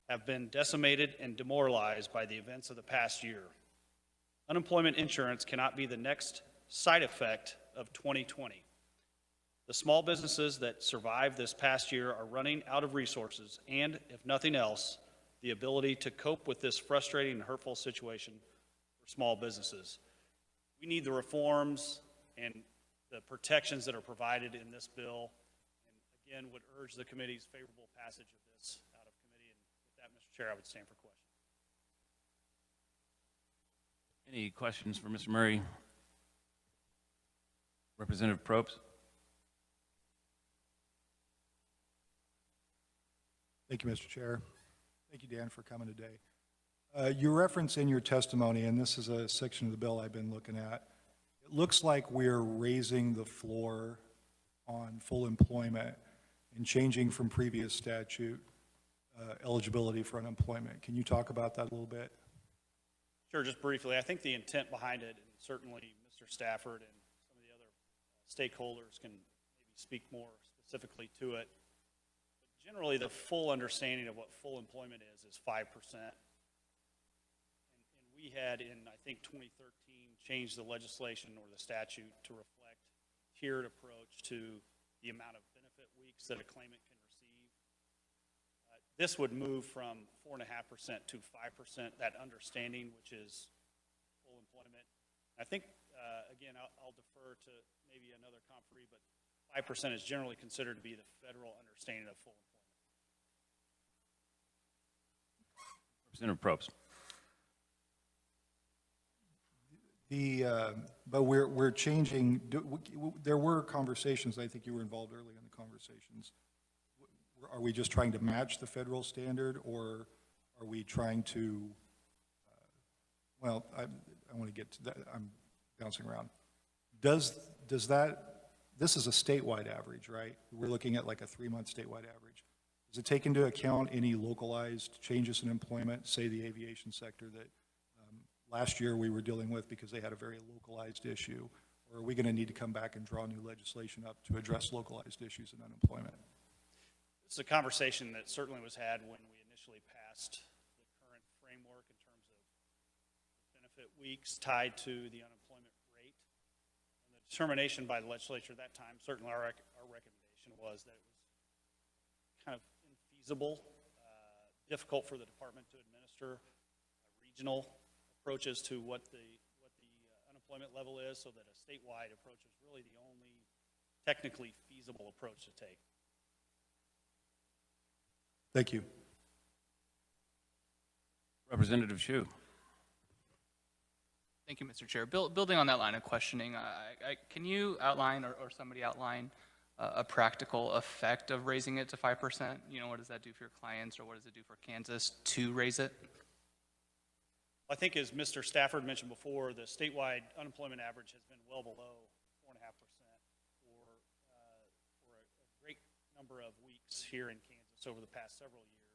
have been decimated and demoralized by the events of the past year. Unemployment insurance cannot be the next side effect of 2020. The small businesses that survived this past year are running out of resources and, if nothing else, the ability to cope with this frustrating and hurtful situation for small businesses. We need the reforms and the protections that are provided in this bill, and again, would urge the committee's favorable passage of this out of committee. And with that, Mr. Chair, I would stand for questions. Any questions for Mr. Murray? Representative Probst? Thank you, Mr. Chair. Thank you, Dan, for coming today. You reference in your testimony, and this is a section of the bill I've been looking at, it looks like we're raising the floor on full employment and changing from previous statute eligibility for unemployment. Can you talk about that a little bit? Sure, just briefly. I think the intent behind it, and certainly Mr. Stafford and some of the other stakeholders can maybe speak more specifically to it. Generally, the full understanding of what full employment is 5%. And we had in, I think, 2013, changed the legislation or the statute to reflect tiered approach to the amount of benefit weeks that a claimant can receive. This would move from 4.5% to 5%, that understanding, which is full employment. I think, again, I'll defer to maybe another conferee, but 5% is generally considered to be the federal understanding of full employment. Representative Probst. But we're changing. There were conversations. I think you were involved early in the conversations. Are we just trying to match the federal standard, or are we trying to? Well, I want to get to that. I'm bouncing around. Does that? This is a statewide average, right? We're looking at like a 3-month statewide average. Does it take into account any localized changes in employment, say the aviation sector that last year we were dealing with because they had a very localized issue? Or are we going to need to come back and draw new legislation up to address localized issues in unemployment? It's a conversation that certainly was had when we initially passed the current framework in terms of benefit weeks tied to the unemployment rate. And the determination by the legislature at that time, certainly our recommendation was that it was kind of infeasible, difficult for the department to administer regional approaches to what the unemployment level is, so that a statewide approach is really the only technically feasible approach to take. Thank you. Representative Hsu. Thank you, Mr. Chair. Building on that line of questioning, can you outline, or somebody outline, a practical effect of raising it to 5%? You know, what does that do for your clients, or what does it do for Kansas to raise it? I think, as Mr. Stafford mentioned before, the statewide unemployment average has been well below 4.5% for a great number of weeks here in Kansas over the past several years.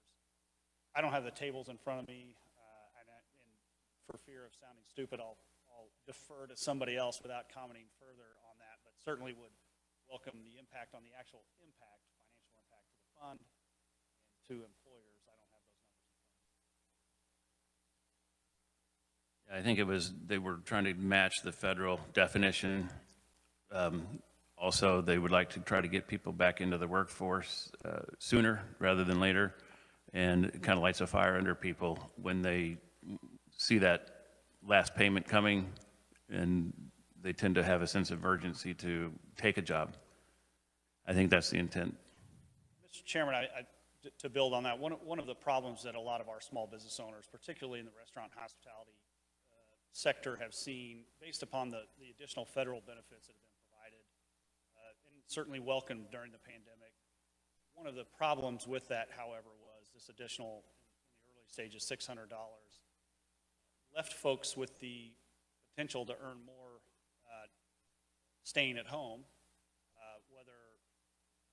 I don't have the tables in front of me, and for fear of sounding stupid, I'll defer to somebody else without commenting further on that, but certainly would welcome the impact on the actual impact, financial impact to the fund and to employers. I don't have those numbers in front of me. I think they were trying to match the federal definition. Also, they would like to try to get people back into the workforce sooner rather than later, and it kind of lights a fire under people when they see that last payment coming and they tend to have a sense of urgency to take a job. I think that's the intent. Mr. Chairman, to build on that, one of the problems that a lot of our small business owners, particularly in the restaurant and hospitality sector, have seen, based upon the additional federal benefits that have been provided, and certainly welcomed during the pandemic. One of the problems with that, however, was this additional, in the early stages, $600, left folks with the potential to earn more staying at home, whether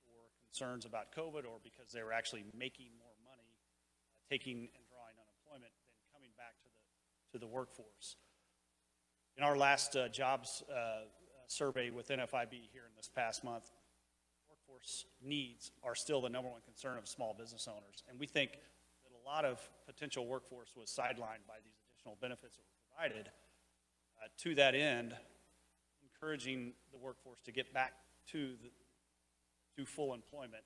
for concerns about COVID or because they were actually making more money, taking and drawing unemployment, than coming back to the workforce. In our last jobs survey with NFIB here in this past month, workforce needs are still the #1 concern of small business owners. And we think that a lot of potential workforce was sidelined by these additional benefits that were provided. To that end, encouraging the workforce to get back to full employment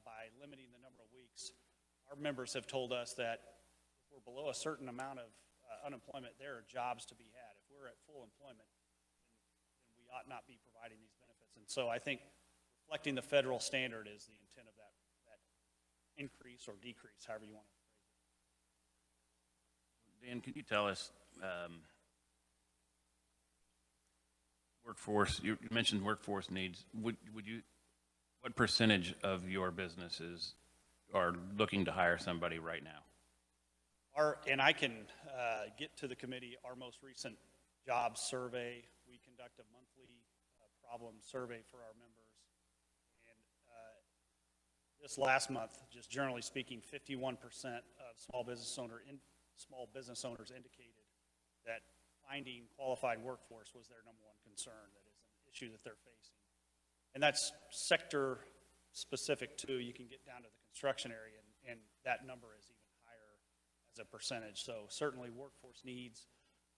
by limiting the number of weeks. Our members have told us that if we're below a certain amount of unemployment, there are jobs to be had. If we're at full employment, then we ought not be providing these benefits. And so I think reflecting the federal standard is the intent of that increase or decrease, however you want to phrase it. Dan, can you tell us, workforce, you mentioned workforce needs. What percentage of your businesses are looking to hire somebody right now? And I can get to the committee our most recent job survey. We conduct a monthly problem survey for our members. And this last month, just generally speaking, 51% of small business owners indicated that finding qualified workforce was their #1 concern. That is an issue that they're facing. And that's sector specific too. You can get down to the construction area and that number is even higher as a percentage. So certainly workforce needs,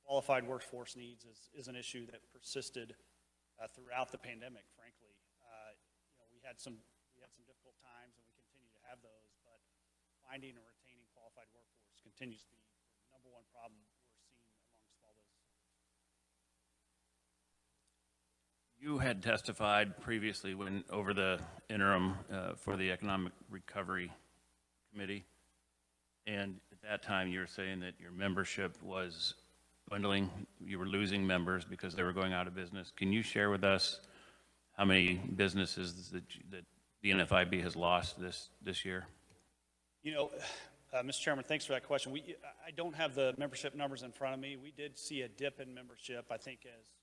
qualified workforce needs is an issue that persisted throughout the pandemic, frankly. We had some difficult times and we continue to have those, but finding and retaining qualified workforce continues to be the #1 problem we're seeing among small businesses. You had testified previously over the interim for the Economic Recovery Committee, and at that time you were saying that your membership was dwindling, you were losing members because they were going out of business. Can you share with us how many businesses that the NFIB has lost this year? Mr. Chairman, thanks for that question. I don't have the membership numbers in front of me. We did see a dip in membership, I think, as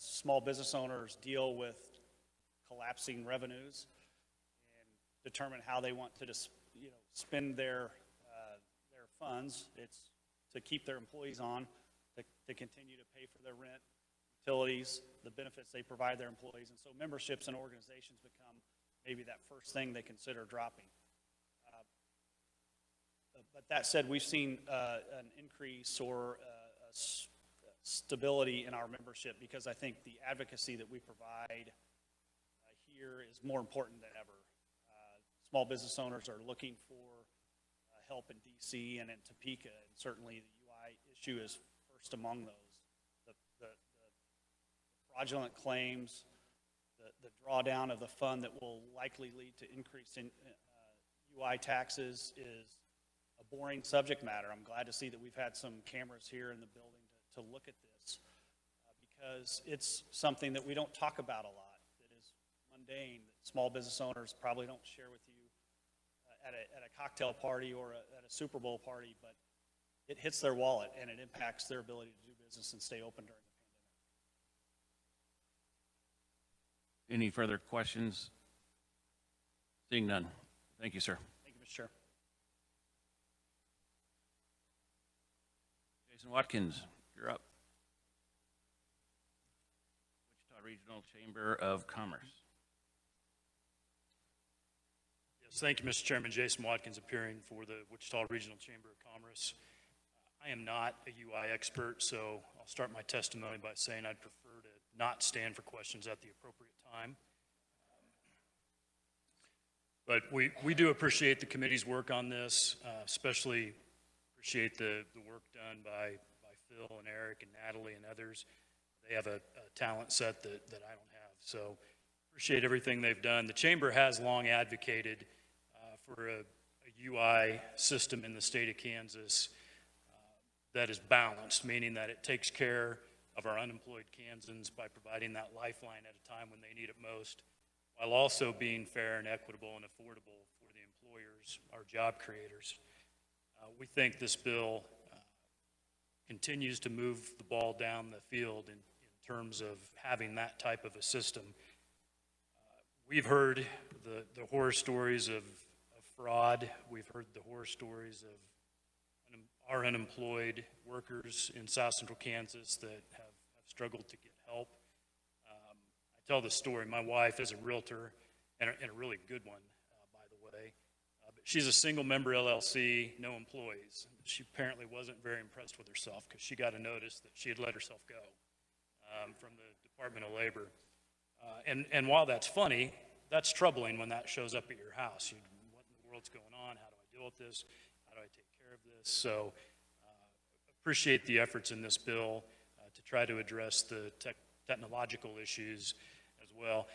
small business owners deal with collapsing revenues and determine how they want to spend their funds. It's to keep their employees on, to continue to pay for their rent, utilities, the benefits they provide their employees. And so memberships and organizations become maybe that first thing they consider dropping. But that said, we've seen an increase or stability in our membership because I think the advocacy that we provide here is more important than ever. Small business owners are looking for help in DC and in Topeka, and certainly the UI issue is first among those. The fraudulent claims, the drawdown of the fund that will likely lead to increase in UI taxes is a boring subject matter. I'm glad to see that we've had some cameras here in the building to look at this because it's something that we don't talk about a lot, that is mundane, that small business owners probably don't share with you at a cocktail party or at a Super Bowl party, but it hits their wallet and it impacts their ability to do business and stay open during the pandemic. Any further questions? Seeing none. Thank you, sir. Thank you, Mr. Chair. Jason Watkins, you're up. Wichita Regional Chamber of Commerce. Yes, thank you, Mr. Chairman. Jason Watkins appearing for the Wichita Regional Chamber of Commerce. I am not a UI expert, so I'll start my testimony by saying I'd prefer to not stand for questions at the appropriate time. But we do appreciate the committee's work on this, especially appreciate the work done by Phil and Eric and Natalie and others. they have a talent set that I don't have. So appreciate everything they've done. The Chamber has long advocated for a UI system in the state of Kansas that is balanced, meaning that it takes care of our unemployed Kansans by providing that lifeline at a time when they need it most, while also being fair and equitable and affordable for the employers, our job creators. We think this bill continues to move the ball down the field in terms of having that type of a system. We've heard the horror stories of fraud. We've heard the horror stories of our unemployed workers in South Central Kansas that have struggled to get help. I tell the story. My wife is a realtor, and a really good one, by the way. But she's a single member LLC, no employees. She apparently wasn't very impressed with herself because she got a notice that she had let herself go from the Department of Labor. And while that's funny, that's troubling when that shows up at your house. What in the world's going on? How do I deal with this? How do I take care of this? So appreciate the efforts in this bill to try to address the technological issues as well.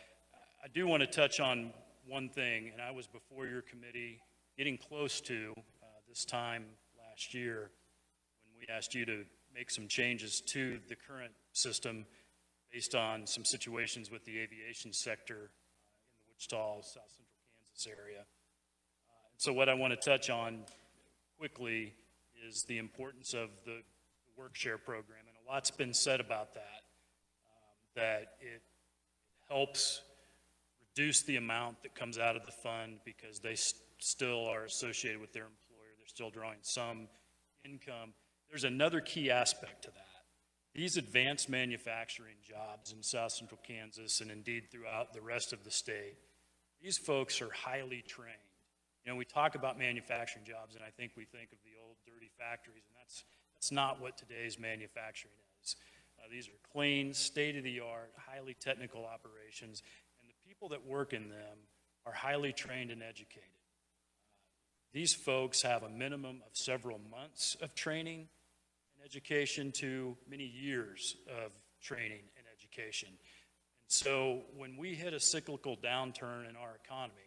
I do want to touch on one thing, and I was before your committee getting close to this time last year when we asked you to make some changes to the current system based on some situations with the aviation sector in the Wichita, South Central Kansas area. So what I want to touch on quickly is the importance of the work share program, and a lot's been said about that, that it helps reduce the amount that comes out of the fund because they still are associated with their employer. They're still drawing some income. There's another key aspect to that. These advanced manufacturing jobs in South Central Kansas and indeed throughout the rest of the state, these folks are highly trained. You know, we talk about manufacturing jobs, and I think we think of the old dirty factories, and that's not what today's manufacturing is. These are clean, state-of-the-art, highly technical operations, and the people that work in them are highly trained and educated. These folks have a minimum of several months of training and education to many years of training and education. And so when we hit a cyclical downturn in our economy,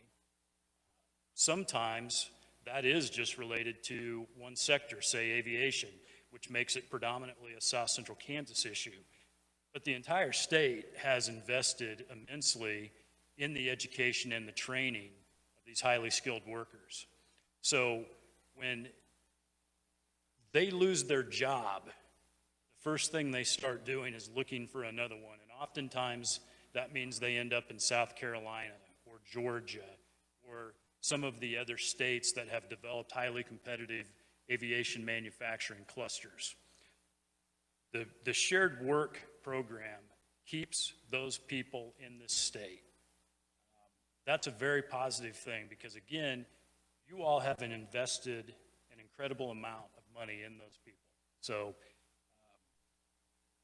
sometimes that is just related to one sector, say aviation, which makes it predominantly a South Central Kansas issue. But the entire state has invested immensely in the education and the training of these highly skilled workers. So when they lose their job, the first thing they start doing is looking for another one. And oftentimes that means they end up in South Carolina or Georgia or some of the other states that have developed highly competitive aviation manufacturing clusters. The shared work program keeps those people in this state. That's a very positive thing because, again, you all have invested an incredible amount of money in those people. So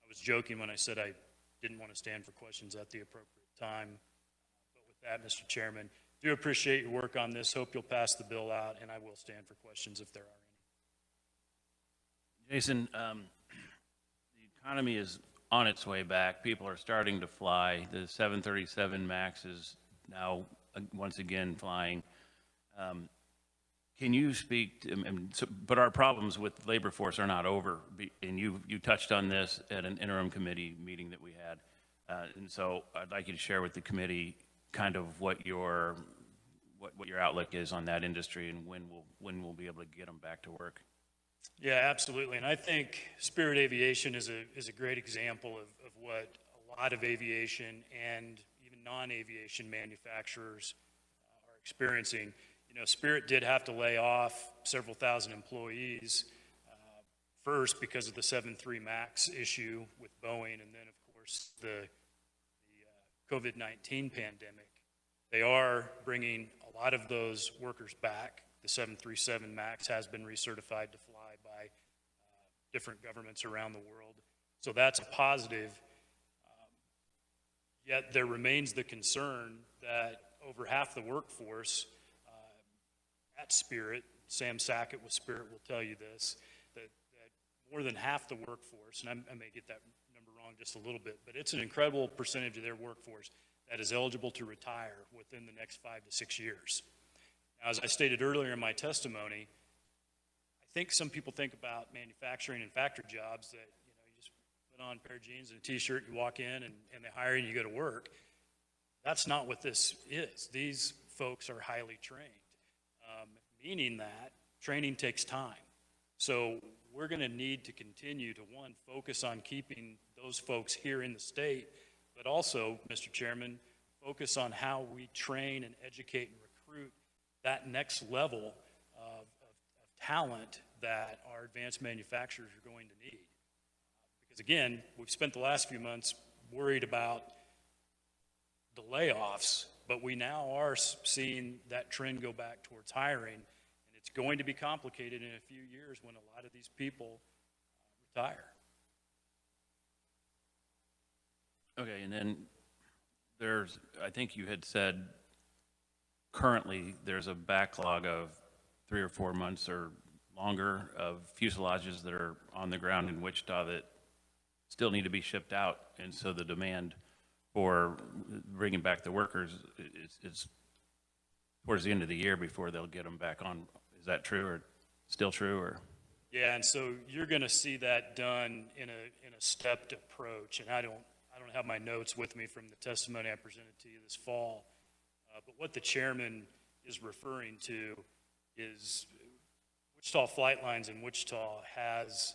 I was joking when I said I didn't want to stand for questions at the appropriate time. But with that, Mr. Chairman, do appreciate your work on this. Hope you'll pass the bill out, and I will stand for questions if there are any. Jason, the economy is on its way back. People are starting to fly. The 737 MAX is now once again flying. Can you speak to, but our problems with labor force are not over, and you touched on this at an interim committee meeting that we had. And so I'd like you to share with the committee kind of what your outlook is on that industry and when we'll be able to get them back to work. Yeah, absolutely. And I think Spirit Aviation is a great example of what a lot of aviation and even non-aviation manufacturers are experiencing. You know, Spirit did have to lay off several thousand employees, first because of the 737 MAX issue with Boeing, and then, of course, the COVID-19 pandemic. They are bringing a lot of those workers back. The 737 MAX has been recertified to fly by different governments around the world. So that's a positive. Yet there remains the concern that over half the workforce at Spirit, Sam Sackett with Spirit will tell you this, that more than half the workforce, and I may get that number wrong, wrong just a little bit, but it's an incredible percentage of their workforce that is eligible to retire within the next 5 to 6 years. Now, as I stated earlier in my testimony, I think some people think about manufacturing and factory jobs that, you just put on a pair of jeans and a t-shirt, you walk in and they hire you and you go to work. That's not what this is. These folks are highly trained, meaning that training takes time. So we're going to need to continue to, one, focus on keeping those folks here in the state, but also, Mr. Chairman, focus on how we train and educate and recruit that next level of talent that our advanced manufacturers are going to need. Because again, we've spent the last few months worried about the layoffs, but we now are seeing that trend go back towards hiring, and it's going to be complicated in a few years when a lot of these people retire. Okay, and then there's, I think you had said currently there's a backlog of 3 or 4 months or longer of fuselages that are on the ground in Wichita that still need to be shipped out, and so the demand for bringing back the workers is towards the end of the year before they'll get them back on. Is that true, or still true, or? Yeah, and so you're going to see that done in a stepped approach, and I don't have my notes with me from the testimony I presented to you this fall, but what the chairman is referring to is Wichita Flight Lines in Wichita has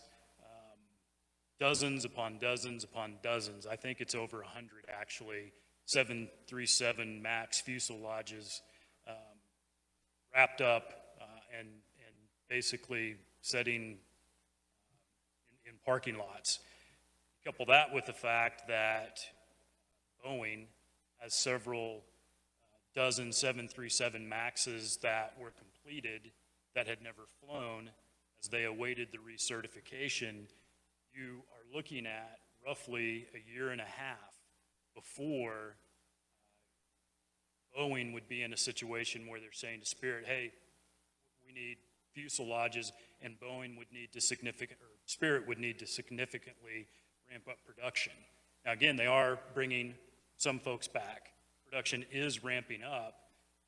dozens upon dozens upon dozens. I think it's over 100 actually, 737 MAX fuselages wrapped up and basically setting in parking lots. Couple that with the fact that Boeing has several dozen 737 MAXes that were completed that had never flown as they awaited the recertification. You are looking at roughly a year and a half before Boeing would be in a situation where they're saying to Spirit, hey, we need fuselages, and Boeing would need to Spirit would need to significantly ramp up production. Now again, they are bringing some folks back. Production is ramping up,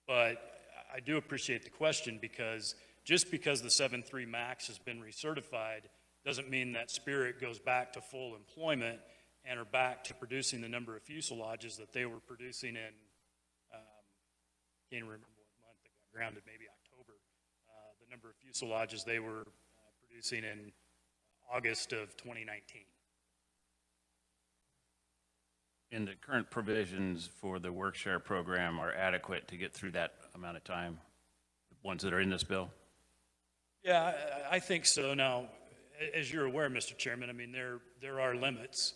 but I do appreciate the question, because just because the 737 MAX has been recertified doesn't mean that Spirit goes back to full employment and are back to producing the number of fuselages that they were producing in, can't remember what month they got grounded, maybe October. The number of fuselages they were producing in August of 2019. And the current provisions for the work share program are adequate to get through that amount of time, the ones that are in this bill? Yeah, I think so. Now, as you're aware, Mr. Chairman, I mean, there are limits.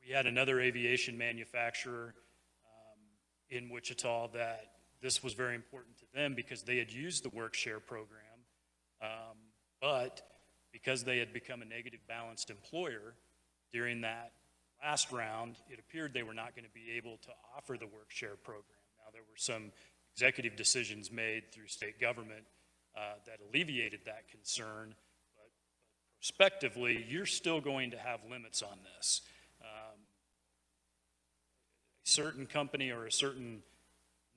We had another aviation manufacturer in Wichita that this was very important to them because they had used the work share program, but because they had become a negative balanced employer during that last round, it appeared they were not going to be able to offer the work share program. Now, there were some executive decisions made through state government that alleviated that concern, but prospectively, you're still going to have limits on this. A certain company or a certain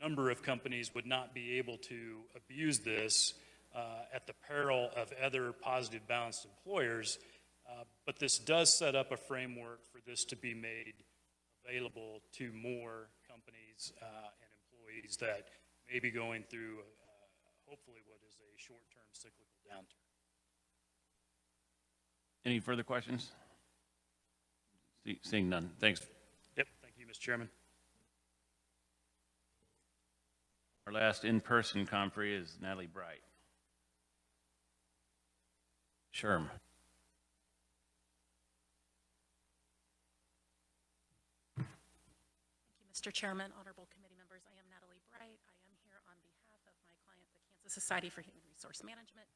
number of companies would not be able to abuse this at the peril of other positive balanced employers. But this does set up a framework for this to be made available to more companies and employees that may be going through hopefully what is a short-term cyclical downturn. Any further questions? Seeing none. Thanks. Yep, thank you, Mr. Chairman. Our last in-person conferee is Natalie Bright. Sherm. Mr. Chairman, honorable committee members, I am Natalie Bright. I am here on behalf of my client, the Kansas Society for Human Resource Management.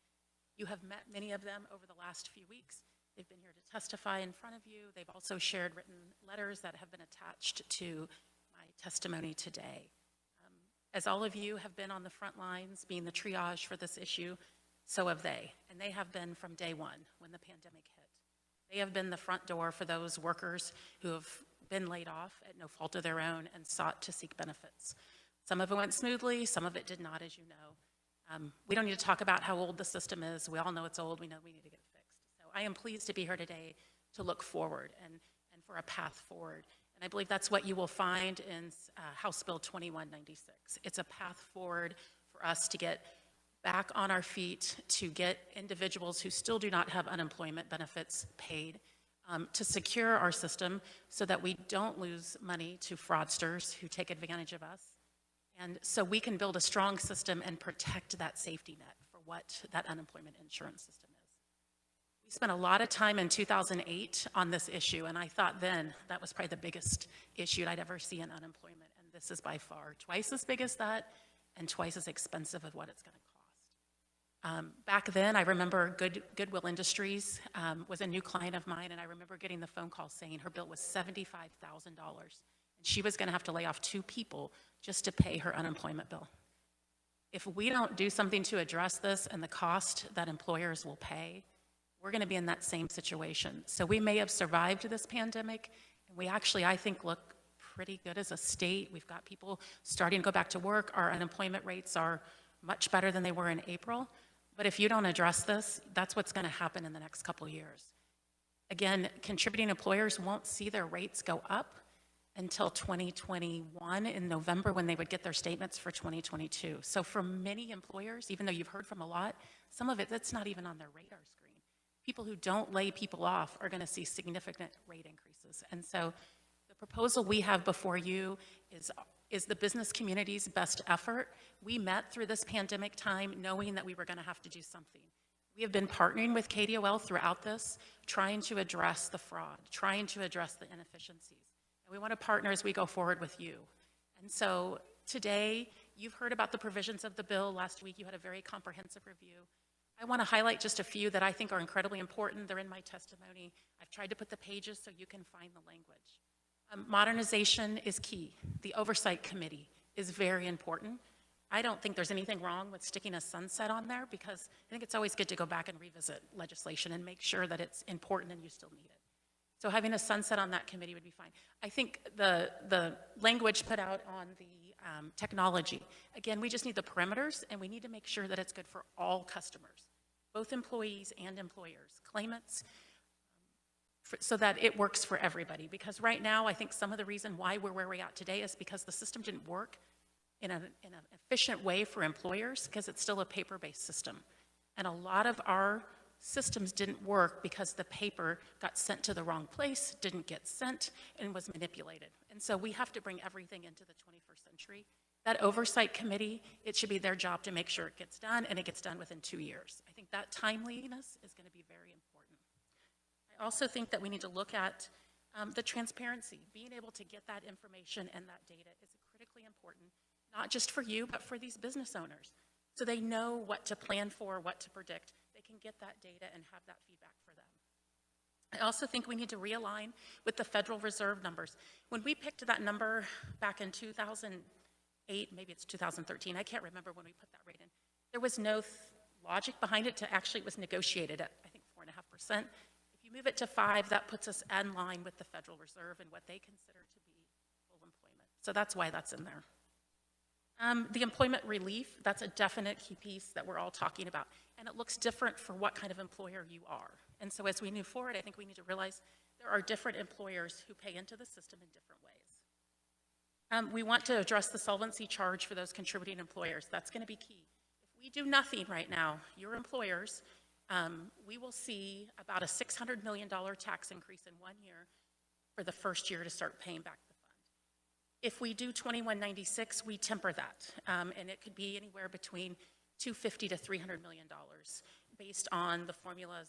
You have met many of them over the last few weeks. They've been here to testify in front of you. They've also shared written letters that have been attached to my testimony today. As all of you have been on the front lines being the triage for this issue, so have they. And they have been from day one when the pandemic hit. They have been the front door for those workers who have been laid off at no fault of their own and sought to seek benefits. Some of it went smoothly, some of it did not, as you know. We don't need to talk about how old the system is. We all know it's old. We know we need to get it fixed. So I am pleased to be here today to look forward and for a path forward. And I believe that's what you will find in House Bill 2196. It's a path forward for us to get back on our feet, to get individuals who still do not have unemployment benefits paid, to secure our system so that we don't lose money to fraudsters who take advantage of us. And so we can build a strong system and protect that safety net for what that unemployment insurance system is. We spent a lot of time in 2008 on this issue, and I thought then that was probably the biggest issue I'd ever see in unemployment. And this is by far twice as big as that and twice as expensive as what it's going to cost. Back then, I remember Goodwill Industries was a new client of mine, and I remember getting the phone call saying her bill was $75,000. She was going to have to lay off 2 people just to pay her unemployment bill. If we don't do something to address this and the cost that employers will pay, we're going to be in that same situation. So we may have survived this pandemic, and we actually, I think, look pretty good as a state. We've got people starting to go back to work. Our unemployment rates are much better than they were in April. But if you don't address this, that's what's going to happen in the next couple of years. Again, contributing employers won't see their rates go up until 2021 in November when they would get their statements for 2022. So for many employers, even though you've heard from a lot, some of it that's not even on their radar screen. People who don't lay people off are going to see significant rate increases. And so the proposal we have before you is the business community's best effort. We met through this pandemic time knowing that we were going to have to do something. We have been partnering with KDOL throughout this, trying to address the fraud, trying to address the inefficiencies. We want to partner as we go forward with you. And so today, you've heard about the provisions of the bill. Last week, you had a very comprehensive review. I want to highlight just a few that I think are incredibly important. They're in my testimony. I've tried to put the pages so you can find the language. Modernization is key. The Oversight Committee is very important. I don't think there's anything wrong with sticking a sunset on there because I think it's always good to go back and revisit legislation and make sure that it's important and you still need it. So having a sunset on that committee would be fine. I think the language put out on the technology, again, we just need the perimeters and we need to make sure that it's good for all customers, both employees and employers, claimants, so that it works for everybody. Because right now, I think some of the reason why we're where we're at today is because the system didn't work in an efficient way for employers because it's still a paper-based system. And a lot of our systems didn't work because the paper got sent to the wrong place, didn't get sent, and was manipulated. And so we have to bring everything into the 21st century. That oversight committee, it should be their job to make sure it gets done, and it gets done within 2 years. I think that timeliness is going to be very important. I also think that we need to look at the transparency. Being able to get that information and that data is critically important, not just for you, but for these business owners. So they know what to plan for, what to predict. They can get that data and have that feedback for them. I also think we need to realign with the Federal Reserve numbers. When we picked that number back in 2008, maybe it's 2013, I can't remember when we put that rate in, there was no logic behind it to actually, it was negotiated at, I think, 4.5%. If you move it to 5%, that puts us in line with the Federal Reserve and what they consider to be full employment. So that's why that's in there. The employment relief, that's a definite key piece that we're all talking about. And it looks different for what kind of employer you are. And so as we move forward, I think we need to realize there are different employers who pay into the system in different ways. We want to address the solvency charge for those contributing employers. That's going to be key. If we do nothing right now, your employers, we will see about a $600 million tax increase in 1 year for the first year to start paying back the fund. If we do 2196, we temper that, and it could be anywhere between $250 to $300 million based on the formulas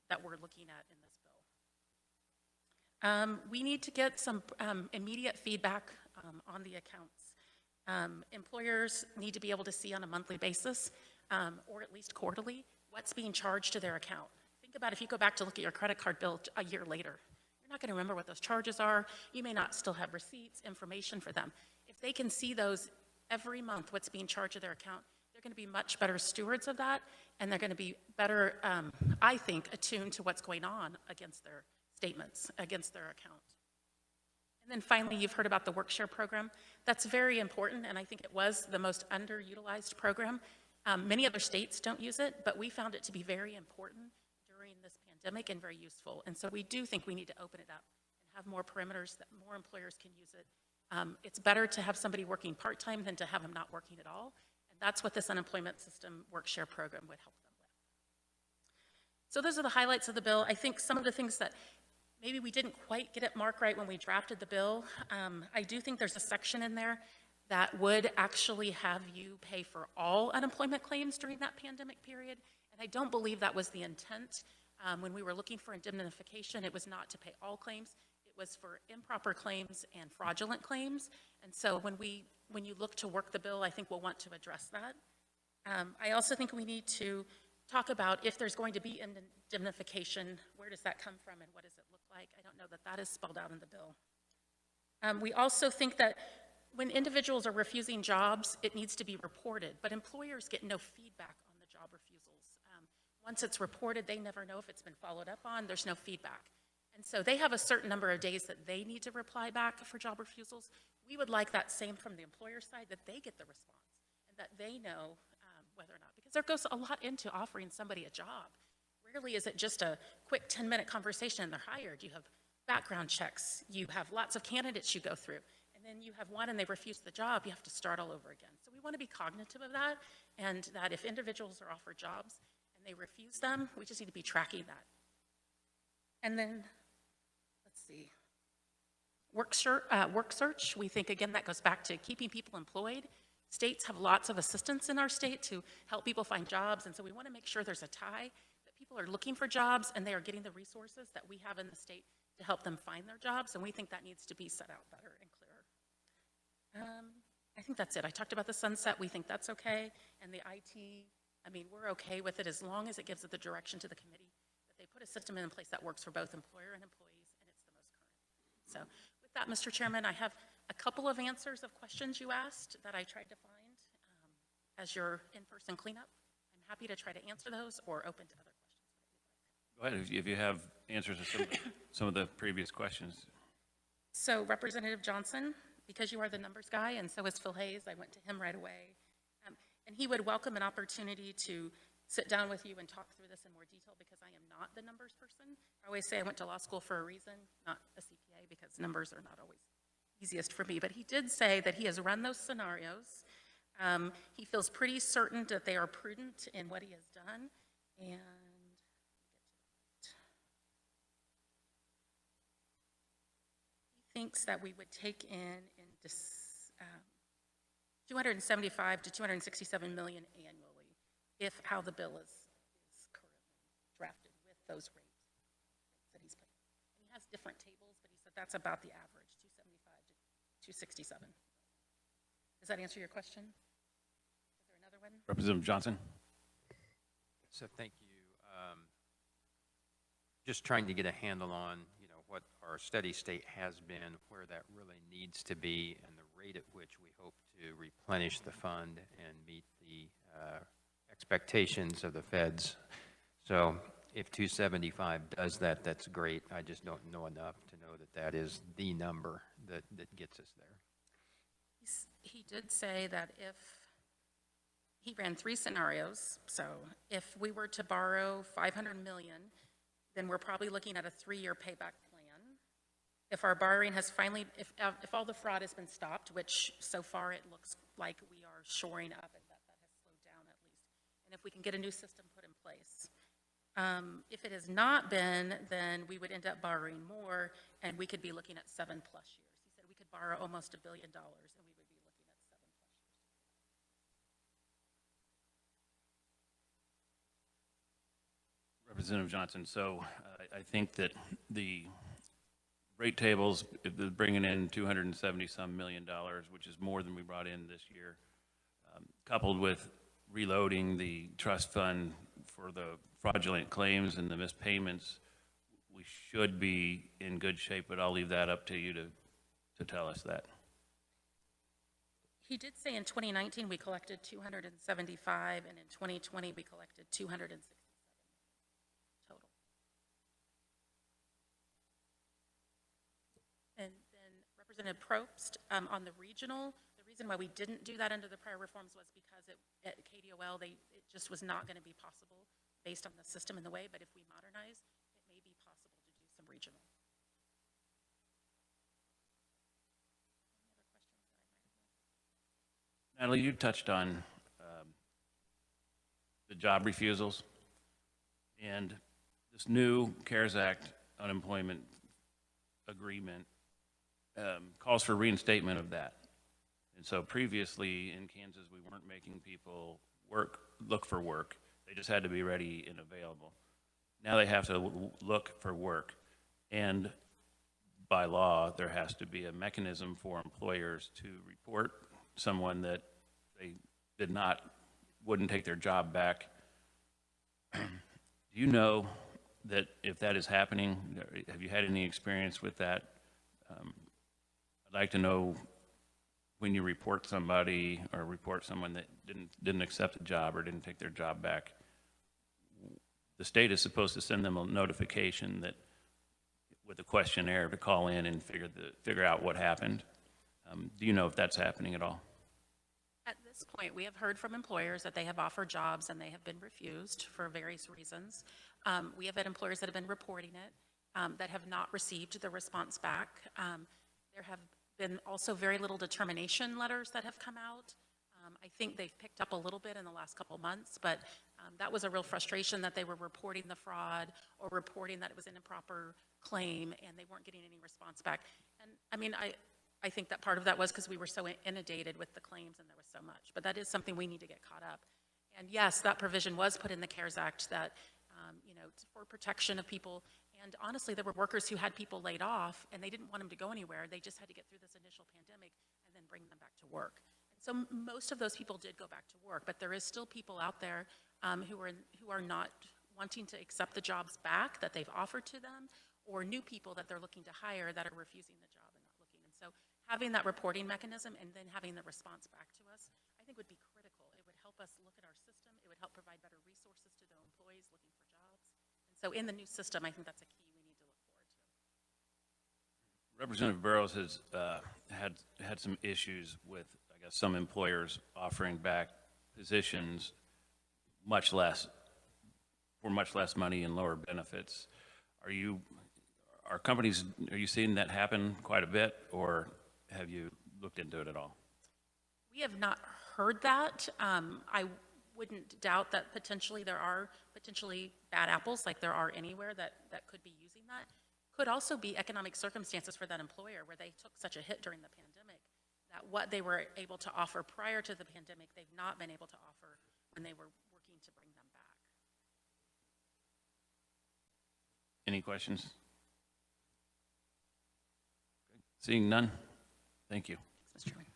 that we're looking at in this bill. We need to get some immediate feedback on the accounts. Employers need to be able to see on a monthly basis, or at least quarterly, what's being charged to their account. Think about if you go back to look at your credit card bill a year later. You're not going to remember what those charges are. You may not still have receipts, information for them. If they can see those every month, what's being charged to their account, they're going to be much better stewards of that, and they're going to be better, I think, attuned to what's going on against their statements, against their account. And then finally, you've heard about the work-share program. That's very important, and I think it was the most underutilized program. Many other states don't use it, but we found it to be very important during this pandemic and very useful. And so we do think we need to open it up and have more perimeters that more employers can use it. It's better to have somebody working part-time than to have them not working at all. And that's what this unemployment system work-share program would help them with. So those are the highlights of the bill. I think some of the things that maybe we didn't quite get it marked right when we drafted the bill. I do think there's a section in there that would actually have you pay for all unemployment claims during that pandemic period. And I don't believe that was the intent. When we were looking for indemnification, it was not to pay all claims. It was for improper claims and fraudulent claims. And so when you look to work the bill, I think we'll want to address that. I also think we need to talk about if there's going to be indemnification, where does that come from and what does it look like? I don't know that that is spelled out in the bill. We also think that when individuals are refusing jobs, it needs to be reported, but employers get no feedback on the job refusals. Once it's reported, they never know if it's been followed up on. There's no feedback. And so they have a certain number of days that they need to reply back for job refusals. We would like that same from the employer side, that they get the response and that they know whether or not, because there goes a lot into offering somebody a job. Rarely is it just a quick 10-minute conversation and they're hired. You have background checks. You have lots of candidates you go through. And then you have one and they refuse the job, you have to start all over again. So we want to be cognitive of that, and that if individuals are offered jobs and they refuse them, we just need to be tracking that. And then, let's see, work search, we think, again, that goes back to keeping people employed. States have lots of assistance in our state to help people find jobs, and so we want to make sure there's a tie, that people are looking for jobs and they are getting the resources that we have in the state to help them find their jobs, and we think that needs to be set out better and clearer. I think that's it. I talked about the sunset. We think that's okay. And the IT, I mean, we're okay with it as long as it gives it the direction to the committee that they put a system in place that works for both employer and employees, and it's the most current. So with that, Mr. Chairman, I have a couple of answers of questions you asked that I tried to find as your in-person cleanup. I'm happy to try to answer those or open to other questions. Go ahead, if you have answers to some of the previous questions. So Representative Johnson, because you are the numbers guy, and so is Phil Hayes, I went to him right away. And he would welcome an opportunity to sit down with you and talk through this in more detail, because I am not the numbers person. I always say I went to law school for a reason, not a CPA, because numbers are not always easiest for me. But he did say that he has run those scenarios. He feels pretty certain that they are prudent in what he has done. And thinks that we would take in this, 275 to 267 million annually if how the bill is currently drafted with those rates that he's put. And he has different tables, but he said that's about the average, 275 to 267. Does that answer your question? Is there another one? Representative Johnson. So thank you. Just trying to get a handle on, what our steady state has been, where that really needs to be, and the rate at which we hope to replenish the fund and meet the expectations of the feds. So if 275 does that, that's great. I just don't know enough to know that that is the number that gets us there. He did say that if he ran 3 scenarios, so if we were to borrow $500 million, then we're probably looking at a 3-year payback plan. If our borrowing has finally, if all the fraud has been stopped, which so far it looks like we are shoring up and that has slowed down at least, and if we can get a new system put in place. If it has not been, then we would end up borrowing more, and we could be looking at 7+ years. He said we could borrow almost $1 billion, and we would be looking at 7+ years. Representative Johnson, so I think that the rate tables, bringing in $270-some million, which is more than we brought in this year, coupled with reloading the trust fund for the fraudulent claims and the missed payments, we should be in good shape, but I'll leave that up to you to tell us that. He did say in 2019 we collected 275, and in 2020 we collected 267 total. And then Representative Probst, on the regional, the reason why we didn't do that under the prior reforms was because at KDOL, it just was not going to be possible based on the system and the way, but if we modernize, it may be possible to do some regional. Natalie, you touched on the job refusals, and this new CARES Act unemployment agreement calls for reinstatement of that. And so previously in Kansas, we weren't making people look for work. They just had to be ready and available. Now they have to look for work. And by law, there has to be a mechanism for employers to report someone that they wouldn't take their job back. Do you know that if that is happening, have you had any experience with that? I'd like to know when you report somebody or report someone that didn't accept a job or didn't take their job back, the state is supposed to send them a notification that with a questionnaire to call in and figure out what happened. Do you know if that's happening at all? At this point, we have heard from employers that they have offered jobs and they have been refused for various reasons. We have had employers that have been reporting it that have not received the response back. There have been also very little determination letters that have come out. I think they've picked up a little bit in the last couple months, but that was a real frustration that they were reporting the fraud or reporting that it was an improper claim and they weren't getting any response back. And I mean, I think that part of that was because we were so inundated with the claims and there was so much, but that is something we need to get caught up. And yes, that provision was put in the CARES Act that, you know, for protection of people. And honestly, there were workers who had people laid off and they didn't want them to go anywhere. They just had to get through this initial pandemic and then bring them back to work. And so most of those people did go back to work, but there is still people out there who are not wanting to accept the jobs back that they've offered to them, or new people that they're looking to hire that are refusing the job and not looking. And so having that reporting mechanism and then having the response back to us, I think would be critical. It would help us look at our system. It would help provide better resources to the employees looking for jobs. And so in the new system, I think that's a key we need to look forward to. Representative Burrows has had some issues with, I guess, some employers offering back positions for much less money and lower benefits. Are you seeing that happen quite a bit, or have you looked into it at all? We have not heard that. I wouldn't doubt that potentially there are bad apples, like there are anywhere that could be using that. Could also be economic circumstances for that employer where they took such a hit during the pandemic that what they were able to offer prior to the pandemic, they've not been able to offer when they were working to bring them back. Any questions? Seeing none, thank you. Thanks, Mr. Chairman.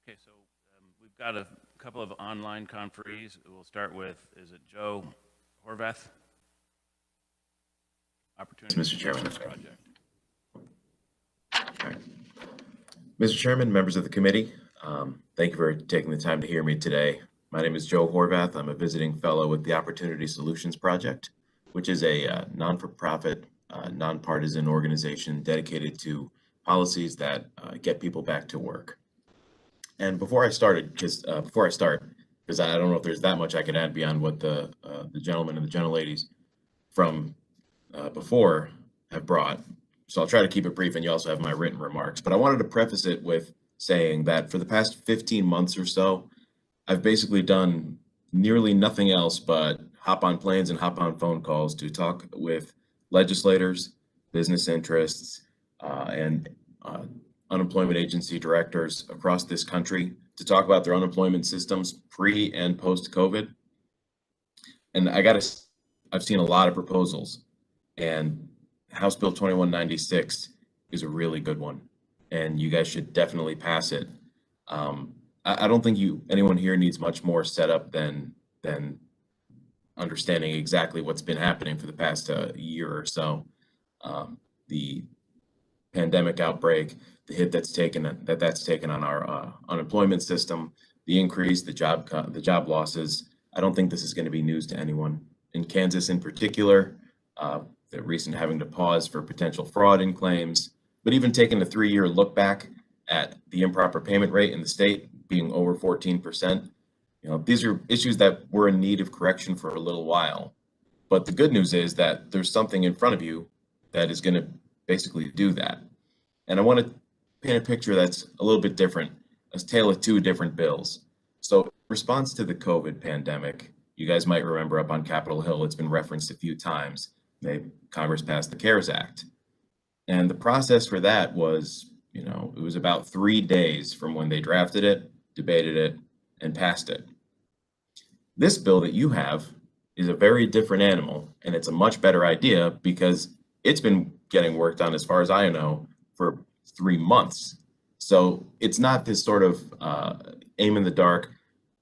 Okay, so we've got a couple of online conferees. We'll start with, is it Joe Horvath? Opportunity Mr. Chairman. Project. Okay. Mr. Chairman, members of the committee, thank you for taking the time to hear me today. My name is Joe Horvath. I'm a visiting fellow with the Opportunity Solutions Project, which is a non-for-profit, nonpartisan organization dedicated to policies that get people back to work. And before I start, because I don't know if there's that much I can add beyond what the gentlemen and the gentleladies from before have brought. So I'll try to keep it brief, and you also have my written remarks. But I wanted to preface it with saying that for the past 15 months or so, I've basically done nearly nothing else but hop on planes and hop on phone calls to talk with legislators, business interests, and unemployment agency directors across this country to talk about their unemployment systems pre and post COVID. And I've seen a lot of proposals, and House Bill 2196 is a really good one, and you guys should definitely pass it. I don't think anyone here needs much more setup than understanding exactly what's been happening for the past year or so. the pandemic outbreak, the hit that's taken on our unemployment system, the increase, the job losses. I don't think this is going to be news to anyone. In Kansas in particular, the recent having to pause for potential fraud in claims, but even taking a 3-year look back at the improper payment rate in the state being over 14%, these are issues that were in need of correction for a little while. But the good news is that there's something in front of you that is going to basically do that. And I want to paint a picture that's a little bit different, a tale of two different bills. So in response to the COVID pandemic, you guys might remember up on Capitol Hill, it's been referenced a few times. Congress passed the CARES Act. And the process for that was, it was about 3 days from when they drafted it, debated it, and passed it. This bill that you have is a very different animal, and it's a much better idea because it's been getting worked on, as far as I know, for 3 months. So it's not this sort of aim in the dark,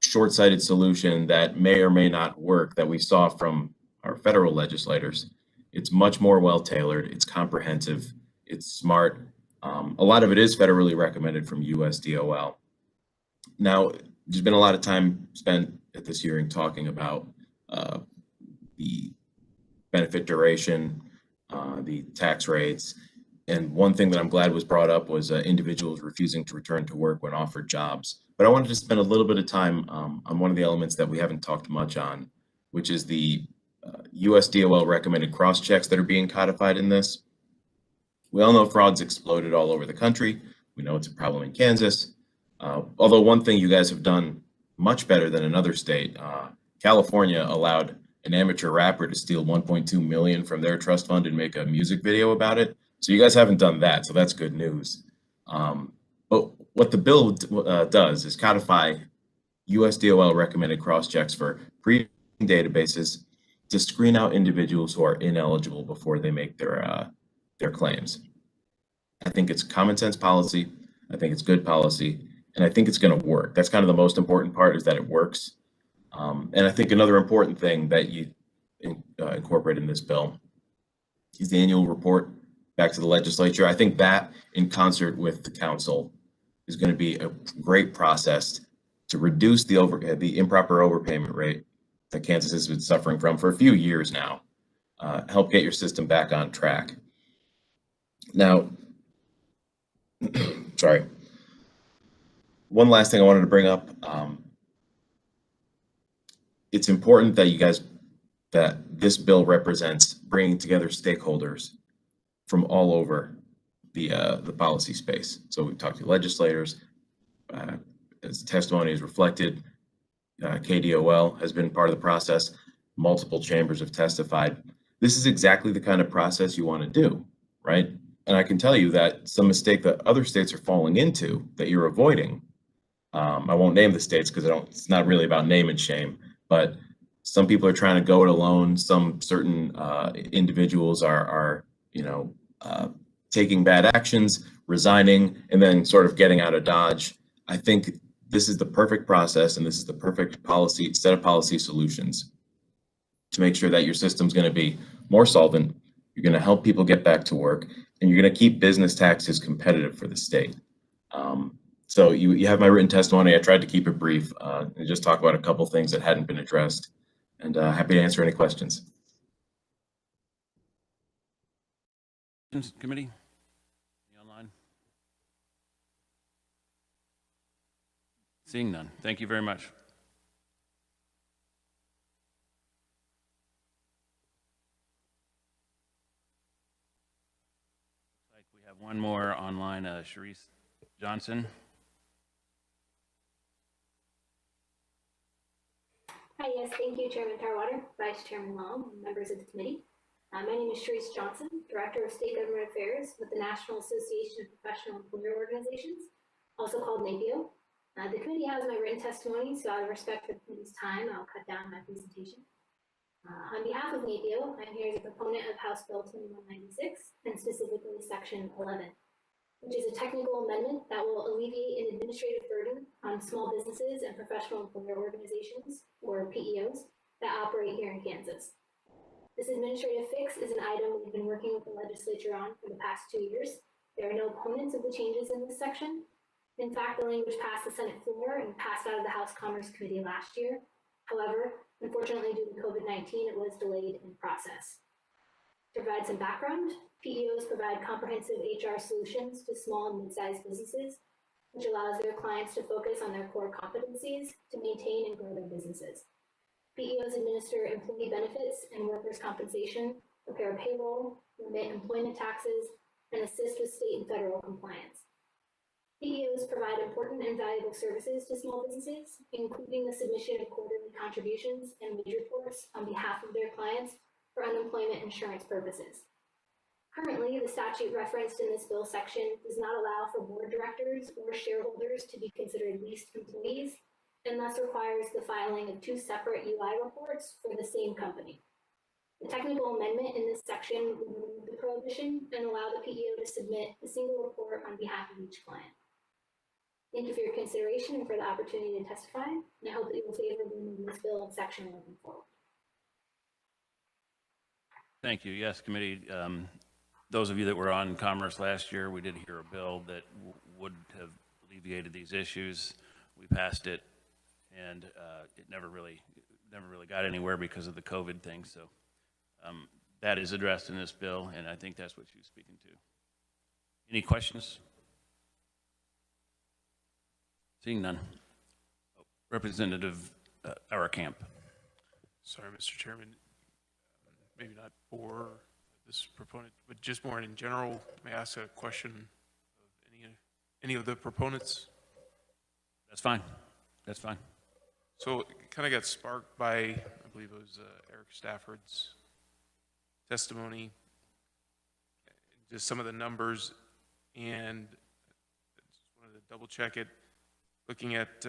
short-sighted solution that may or may not work that we saw from our federal legislators. It's much more well-tailored, it's comprehensive, it's smart. A lot of it is federally recommended from USDOL. Now, there's been a lot of time spent at this hearing talking about the benefit duration, the tax rates, and one thing that I'm glad was brought up was individuals refusing to return to work when offered jobs. But I wanted to spend a little bit of time on one of the elements that we haven't talked much on, which is the USDOL recommended cross-checks that are being codified in this. We all know fraud's exploded all over the country. We know it's a problem in Kansas. Although one thing you guys have done much better than another state, California allowed an amateur rapper to steal 1.2 million from their trust fund and make a music video about it. So you guys haven't done that, so that's good news. But what the bill does is codify USDOL recommended cross-checks for pre-existing databases to screen out individuals who are ineligible before they make their claims. I think it's common sense policy. I think it's good policy, and I think it's going to work. That's kind of the most important part, is that it works. And I think another important thing that you incorporate in this bill is the annual report back to the legislature. I think that, in concert with the council, is going to be a great process to reduce the improper overpayment rate that Kansas has been suffering from for a few years now. Help get your system back on track. Now, sorry. One last thing I wanted to bring up. It's important that that this bill represents bringing together stakeholders from all over the policy space. So we've talked to legislators, as testimony is reflected, KDOL has been part of the process. Multiple chambers have testified. This is exactly the kind of process you want to do, right? And I can tell you that some mistake that other states are falling into that you're avoiding. I won't name the states because it's not really about name and shame, but some people are trying to go it alone. Some certain individuals are taking bad actions, resigning, and then sort of getting out of Dodge. I think this is the perfect process, and this is the perfect set of policy solutions to make sure that your system's going to be more solvent, you're going to help people get back to work, and you're going to keep business taxes competitive for the state. So you have my written testimony. I tried to keep it brief and just talk about a couple things that hadn't been addressed, and happy to answer any questions. Committee? Online? Seeing none. Thank you very much. We have one more online, Sharice Johnson. Hi, yes, thank you, Chairman Tarwater, Vice Chairman Long, and members of the committee. My name is Sharice Johnson, Director of State Government Affairs with the National Association of Professional Employer Organizations, also called NAPIO. The committee has my written testimony, so out of respect for the committee's time, I'll cut down my presentation. On behalf of NAPIO, I'm here as a proponent of House Bill 2196, and specifically Section 11, which is a technical amendment that will alleviate an administrative burden on small businesses and professional employer organizations, or PEOs, that operate here in Kansas. This administrative fix is an item we've been working with the legislature on for the past 2 years. There are no opponents of the changes in this section. In fact, the language passed the Senate floor and passed out of the House Commerce Committee last year. However, unfortunately, due to COVID-19, it was delayed in process. To provide some background, PEOs provide comprehensive HR solutions to small and mid-sized businesses, which allows their clients to focus on their core competencies to maintain and grow their businesses. PEOs administer employee benefits and workers' compensation, prepare payroll, remit employment taxes, and assist with state and federal compliance. PEOs provide important and valuable services to small businesses, including the submission of quarterly contributions and wage reports on behalf of their clients for unemployment insurance purposes. Currently, the statute referenced in this bill section does not allow for board directors or shareholders to be considered leased employees, and thus requires the filing of 2 separate UI reports for the same company. The technical amendment in this section would remove the prohibition and allow the PEO to submit a single report on behalf of each client. Thank you for your consideration and for the opportunity to testify, and I hope that you will favorably move this bill in section moving forward. Thank you. Yes, committee. Those of you that were on Commerce last year, we did hear a bill that would have alleviated these issues. We passed it, and it never really got anywhere because of the COVID thing. So that is addressed in this bill, and I think that's what she was speaking to. Any questions? Seeing none. Representative Camp. Sorry, Mr. Chairman. Maybe not for this proponent, but just more in general, may I ask a question of any of the proponents? That's fine. That's fine. So it kind of got sparked by, I believe it was Eric Stafford's testimony, just some of the numbers, and just wanted to double check it, looking at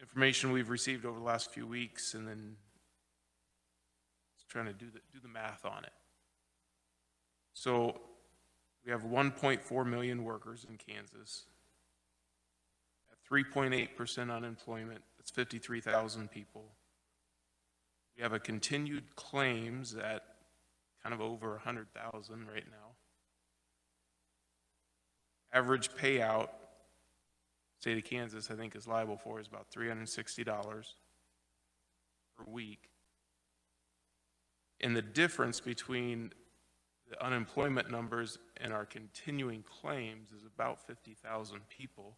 information we've received over the last few weeks, and then trying to do the math on it. So we have 1.4 million workers in Kansas. At 3.8% unemployment, that's 53,000 people. We have a continued claims at kind of over 100,000 right now. Average payout, state of Kansas, I think is liable for is about $360 per week. And the difference between the unemployment numbers and our continuing claims is about 50,000 people.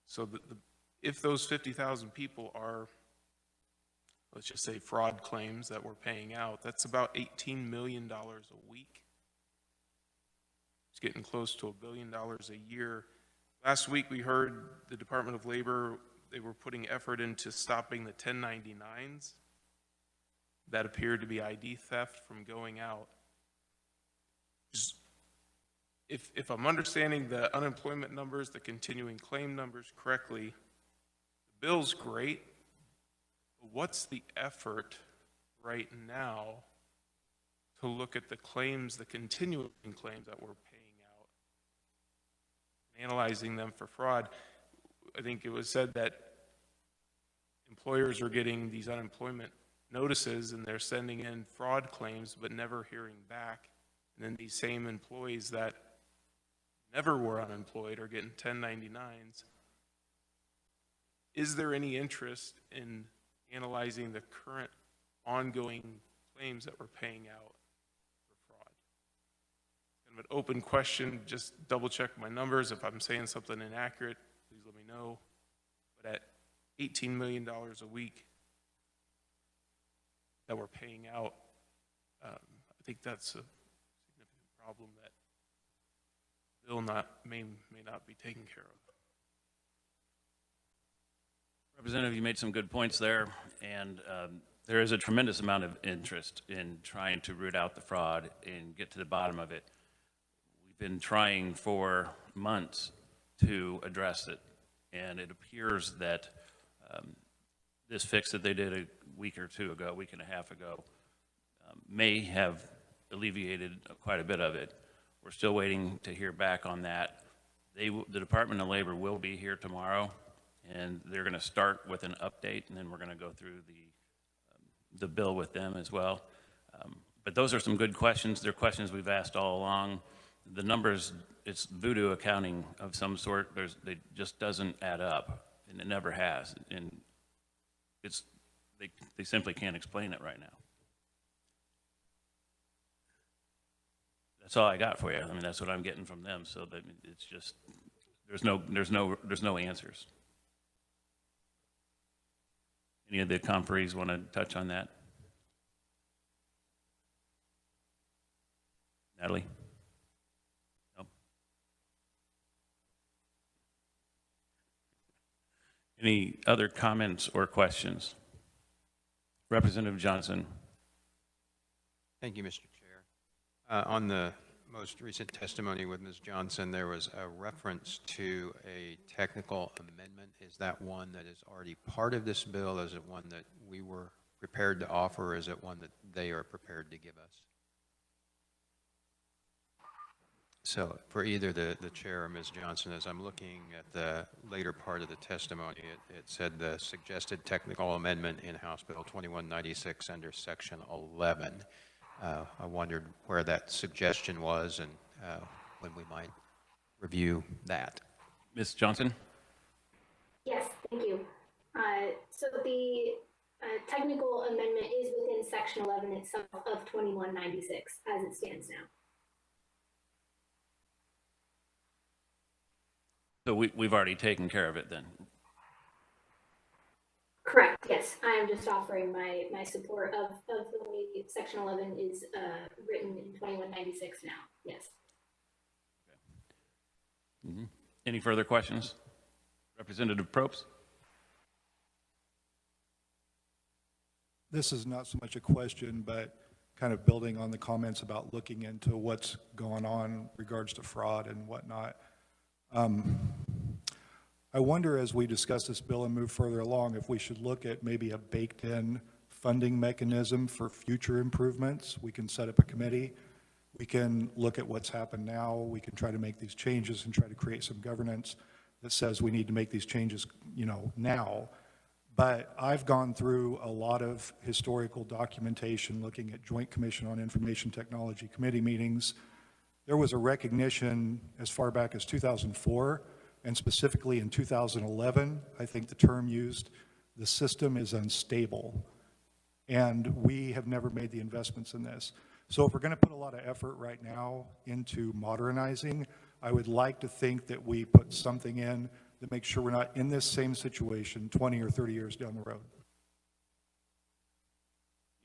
So if those 50,000 people are, let's just say, fraud claims that we're paying out, that's about $18 million a week. It's getting close to $1 billion a year. Last week we heard the Department of Labor, they were putting effort into stopping the 1099s that appeared to be ID theft from going out. Just, if I'm understanding the unemployment numbers, the continuing claim numbers correctly, the bill's great, but what's the effort right now to look at the claims, the continuing claims that we're paying out, and analyzing them for fraud? I think it was said that employers are getting these unemployment notices and they're sending in fraud claims but never hearing back. And then these same employees that never were unemployed are getting 1099s. Is there any interest in analyzing the current ongoing claims that we're paying out for fraud? Kind of an open question, just double check my numbers. If I'm saying something inaccurate, please let me know. But at $18 million a week that we're paying out, I think that's a significant problem that the bill may not be taken care of. Representative, you made some good points there, and there is a tremendous amount of interest in trying to root out the fraud and get to the bottom of it. We've been trying for months to address it, and it appears that this fix that they did a week or two ago, a week and a half ago, may have alleviated quite a bit of it. We're still waiting to hear back on that. The Department of Labor will be here tomorrow, and they're going to start with an update, and then we're going to go through the bill with them as well. But those are some good questions. They're questions we've asked all along. The numbers, it's voodoo accounting of some sort. It just doesn't add up, and it never has. And they simply can't explain it right now. That's all I got for you. I mean, that's what I'm getting from them. So that it's just there's no answers. Any of the conferees want to touch on that? Natalie? No? Any other comments or questions? Representative Johnson. Thank you, Mr. Chair. On the most recent testimony with Ms. Johnson, there was a reference to a technical amendment. Is that one that is already part of this bill? Is it one that we were prepared to offer, or is it one that they are prepared to give us? So for either the chair or Ms. Johnson, as I'm looking at the later part of the testimony, it said the suggested technical amendment in House Bill 2196 under Section 11. I wondered where that suggestion was and when we might review that. Ms. Johnson? Yes, thank you. So the technical amendment is within Section 11 itself of 2196 as it stands now. So we've already taken care of it then? Correct, yes. I am just offering my support of the way Section 11 is written in 2196 now, yes. Okay. Mm-hmm. Any further questions? Representative Probst? This is not so much a question, but kind of building on the comments about looking into what's going on in regards to fraud and whatnot. I wonder, as we discuss this bill and move further along, if we should look at maybe a baked-in funding mechanism for future improvements. We can set up a committee. We can look at what's happened now. We can try to make these changes and try to create some governance that says we need to make these changes, now. But I've gone through a lot of historical documentation looking at Joint Commission on Information Technology committee meetings. There was a recognition as far back as 2004, and specifically in 2011, I think the term used, the system is unstable. And we have never made the investments in this. So if we're going to put a lot of effort right now into modernizing, I would like to think that we put something in that makes sure we're not in this same situation 20 or 30 years down the road.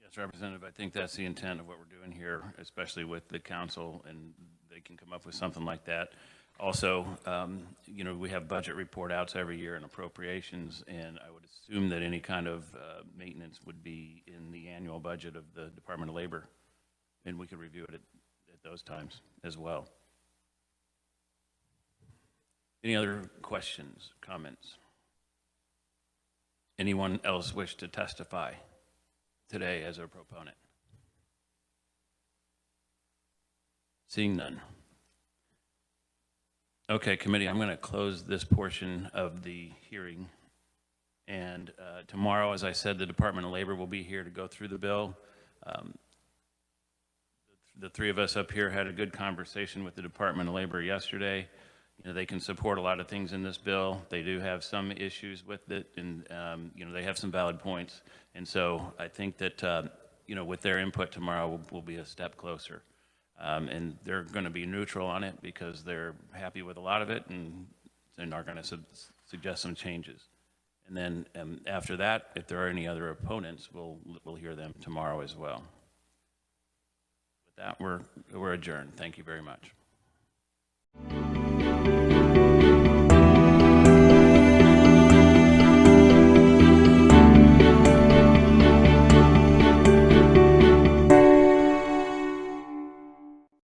Yes, Representative, I think that's the intent of what we're doing here, especially with the council, and they can come up with something like that. Also, we have budget report outs every year and appropriations, and I would assume that any kind of maintenance would be in the annual budget of the Department of Labor, and we could review it at those times as well. Any other questions, comments? Anyone else wish to testify today as a proponent? Seeing none. Okay, committee, I'm going to close this portion of the hearing. And tomorrow, as I said, the Department of Labor will be here to go through the bill. The three of us up here had a good conversation with the Department of Labor yesterday. They can support a lot of things in this bill. They do have some issues with it, and they have some valid points. And so I think that with their input tomorrow, we'll be a step closer. And they're going to be neutral on it because they're happy with a lot of it and are going to suggest some changes. And then after that, if there are any other opponents, we'll hear them tomorrow as well. With that, we're adjourned. Thank you very much.